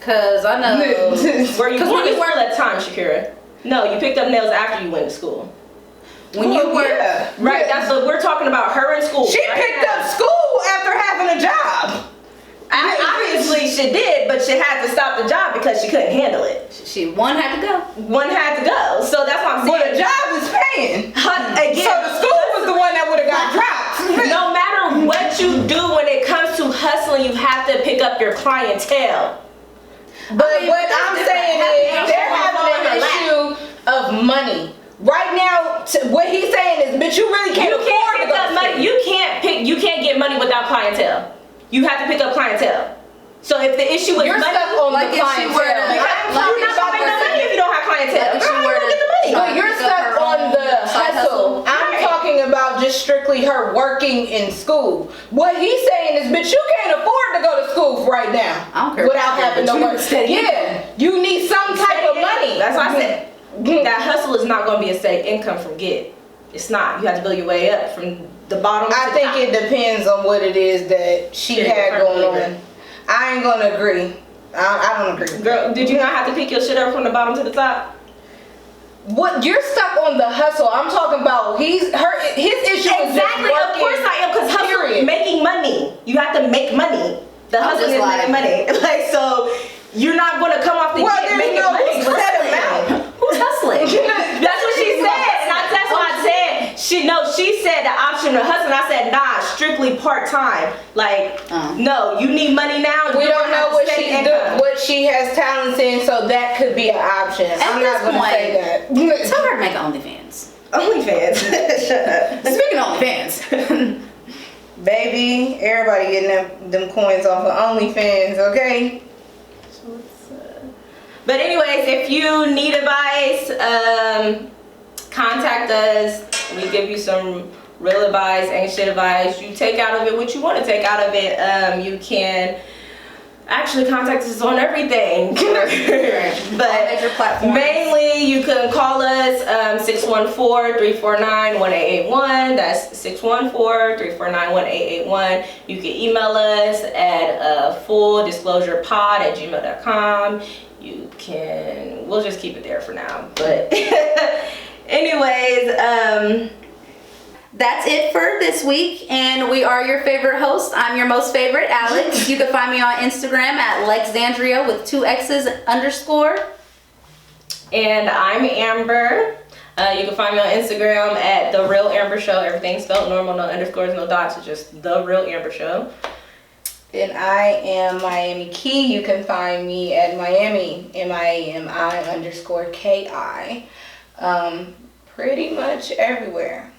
[SPEAKER 2] Cause I know.
[SPEAKER 3] Where you
[SPEAKER 2] Cause when you work
[SPEAKER 3] that time, Shakira? No, you picked up nails after you went to school.
[SPEAKER 2] when you work,
[SPEAKER 1] yeah.
[SPEAKER 3] Right, that's what we're talking about. Her in school.
[SPEAKER 1] She
[SPEAKER 3] right
[SPEAKER 1] picked
[SPEAKER 3] now.
[SPEAKER 1] up school after having a job.
[SPEAKER 3] Obviously, she did, but she had to stop the job because she couldn't handle it.
[SPEAKER 2] one had to go.
[SPEAKER 3] One had to go, so that's what I'm
[SPEAKER 1] Well,
[SPEAKER 3] saying.
[SPEAKER 1] the job is paying.
[SPEAKER 3] Again,
[SPEAKER 1] So the school was the one that would have got dropped.
[SPEAKER 3] no matter what you do when it comes to hustling, you have to pick up your clientele.
[SPEAKER 1] But
[SPEAKER 2] I mean,
[SPEAKER 1] what
[SPEAKER 2] but
[SPEAKER 1] I'm
[SPEAKER 2] that's
[SPEAKER 1] saying
[SPEAKER 2] different.
[SPEAKER 1] is they're having an issue of money. Right now, what he's saying is, bitch, you really can't
[SPEAKER 3] You
[SPEAKER 1] afford
[SPEAKER 3] can't
[SPEAKER 1] to
[SPEAKER 3] pick
[SPEAKER 1] go
[SPEAKER 3] up
[SPEAKER 1] to
[SPEAKER 3] money.
[SPEAKER 1] school.
[SPEAKER 3] You can't get money without clientele. You have to pick up clientele. So if the issue is
[SPEAKER 1] You're
[SPEAKER 3] money,
[SPEAKER 1] stuck on
[SPEAKER 2] like
[SPEAKER 1] the
[SPEAKER 2] if she were
[SPEAKER 1] clientele.
[SPEAKER 2] to-
[SPEAKER 3] you're
[SPEAKER 2] like
[SPEAKER 3] not
[SPEAKER 2] if
[SPEAKER 3] gonna make no
[SPEAKER 2] she-
[SPEAKER 3] money if you don't have clientele.
[SPEAKER 2] Like if she
[SPEAKER 3] Girl,
[SPEAKER 2] were
[SPEAKER 3] you don't
[SPEAKER 2] to-
[SPEAKER 3] get the money.
[SPEAKER 1] But you're
[SPEAKER 2] pick up
[SPEAKER 1] stuck
[SPEAKER 2] her
[SPEAKER 1] on
[SPEAKER 2] own
[SPEAKER 1] the
[SPEAKER 2] side
[SPEAKER 1] hustle.
[SPEAKER 2] hustle.
[SPEAKER 1] I'm
[SPEAKER 3] Right.
[SPEAKER 1] talking about just strictly her working in school. What he's saying is, bitch, you can't afford to go to school right now
[SPEAKER 2] I don't care
[SPEAKER 1] without
[SPEAKER 2] about
[SPEAKER 1] having
[SPEAKER 2] that,
[SPEAKER 1] to
[SPEAKER 2] but
[SPEAKER 1] work.
[SPEAKER 2] you steady
[SPEAKER 1] Yeah, you need some type of money.
[SPEAKER 3] That's why I said that hustle is not going to be a steady income from get. It's not. You have to build your way up from the bottom
[SPEAKER 1] I
[SPEAKER 3] to
[SPEAKER 1] think
[SPEAKER 3] top.
[SPEAKER 1] it depends on what it is that she
[SPEAKER 3] Yeah,
[SPEAKER 1] had
[SPEAKER 3] firm
[SPEAKER 1] going
[SPEAKER 3] believer.
[SPEAKER 1] on. I ain't gonna agree. I don't agree. with
[SPEAKER 3] Girl, did you not have to pick your shit up from the bottom to the top?
[SPEAKER 1] What you're stuck on the hustle. I'm talking about his issue is just
[SPEAKER 3] Exactly.
[SPEAKER 1] working.
[SPEAKER 3] Of course I am, because hustle
[SPEAKER 1] period.
[SPEAKER 3] making money. You have to make money. The
[SPEAKER 2] I'm
[SPEAKER 3] hustle
[SPEAKER 2] just
[SPEAKER 3] is
[SPEAKER 2] like-
[SPEAKER 3] making money. Like, so you're not going to come off the
[SPEAKER 1] Well,
[SPEAKER 3] gate
[SPEAKER 1] there's
[SPEAKER 3] making
[SPEAKER 1] no
[SPEAKER 3] money.
[SPEAKER 1] set amount.
[SPEAKER 2] Who's hustling?
[SPEAKER 3] That's what she said, and that's what I said. She said the option of hustle. And I said, nah, strictly part time. Like, no, you need money now.
[SPEAKER 1] We
[SPEAKER 3] you're
[SPEAKER 1] don't
[SPEAKER 3] gonna
[SPEAKER 1] know
[SPEAKER 3] have
[SPEAKER 1] what
[SPEAKER 3] steady
[SPEAKER 1] she's
[SPEAKER 3] income.
[SPEAKER 1] doing, what she has talents in, so that could be an option. I'm
[SPEAKER 2] this
[SPEAKER 1] not gonna
[SPEAKER 2] point,
[SPEAKER 1] say that.
[SPEAKER 2] Tell her to make OnlyFans.
[SPEAKER 3] OnlyFans. Shut up.
[SPEAKER 2] Speaking of OnlyFans,
[SPEAKER 1] Baby, everybody getting them coins off of OnlyFans, okay?
[SPEAKER 3] But anyways, if you need advice, contact us. We give you some real advice, ain't shit advice. You take out of it what you want to take out of it. You can actually contact us on everything.
[SPEAKER 2] All major
[SPEAKER 3] But
[SPEAKER 2] platforms.
[SPEAKER 3] mainly you can call us 614-349-1881. That's 614-349-1881. You can email us at fulldisclosurepod@gmail.com. You can, we'll just keep it there for now. But anyways,
[SPEAKER 2] that's it for this week, and we are your favorite host. I'm your most favorite, Alex. You can find me on Instagram at Lexandria with 2 X's _.
[SPEAKER 3] and I'm Amber. You can find me on Instagram at The Real Amber Show. Everything spelled normal, no underscores, no dots. It's just The Real Amber Show.
[SPEAKER 1] And I am Miami Key. You can find me at Miami, MIAMI_KI. Pretty much everywhere.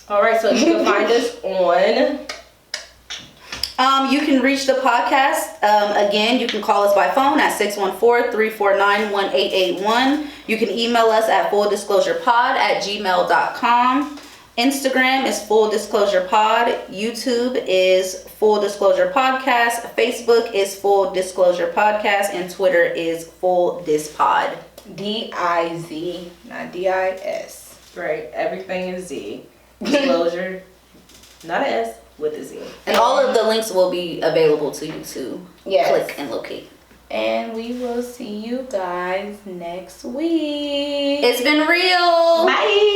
[SPEAKER 3] All right, so you can find us on.
[SPEAKER 2] You can reach the podcast. Again, you can call us by phone at 614-349-1881. You can email us at fulldisclosurepod@gmail.com. Instagram is Full Disclosure Pod. YouTube is Full Disclosure Podcast. Facebook is Full Disclosure Podcast. And Twitter is Full Dispod.
[SPEAKER 1] DIZ, not DIS.
[SPEAKER 3] Right, everything is Z. Disclosure, not an S, with a Z.
[SPEAKER 2] And all of the links will be available to you to click and locate.
[SPEAKER 1] And we will see you guys next week.
[SPEAKER 2] It's been real.
[SPEAKER 3] Bye.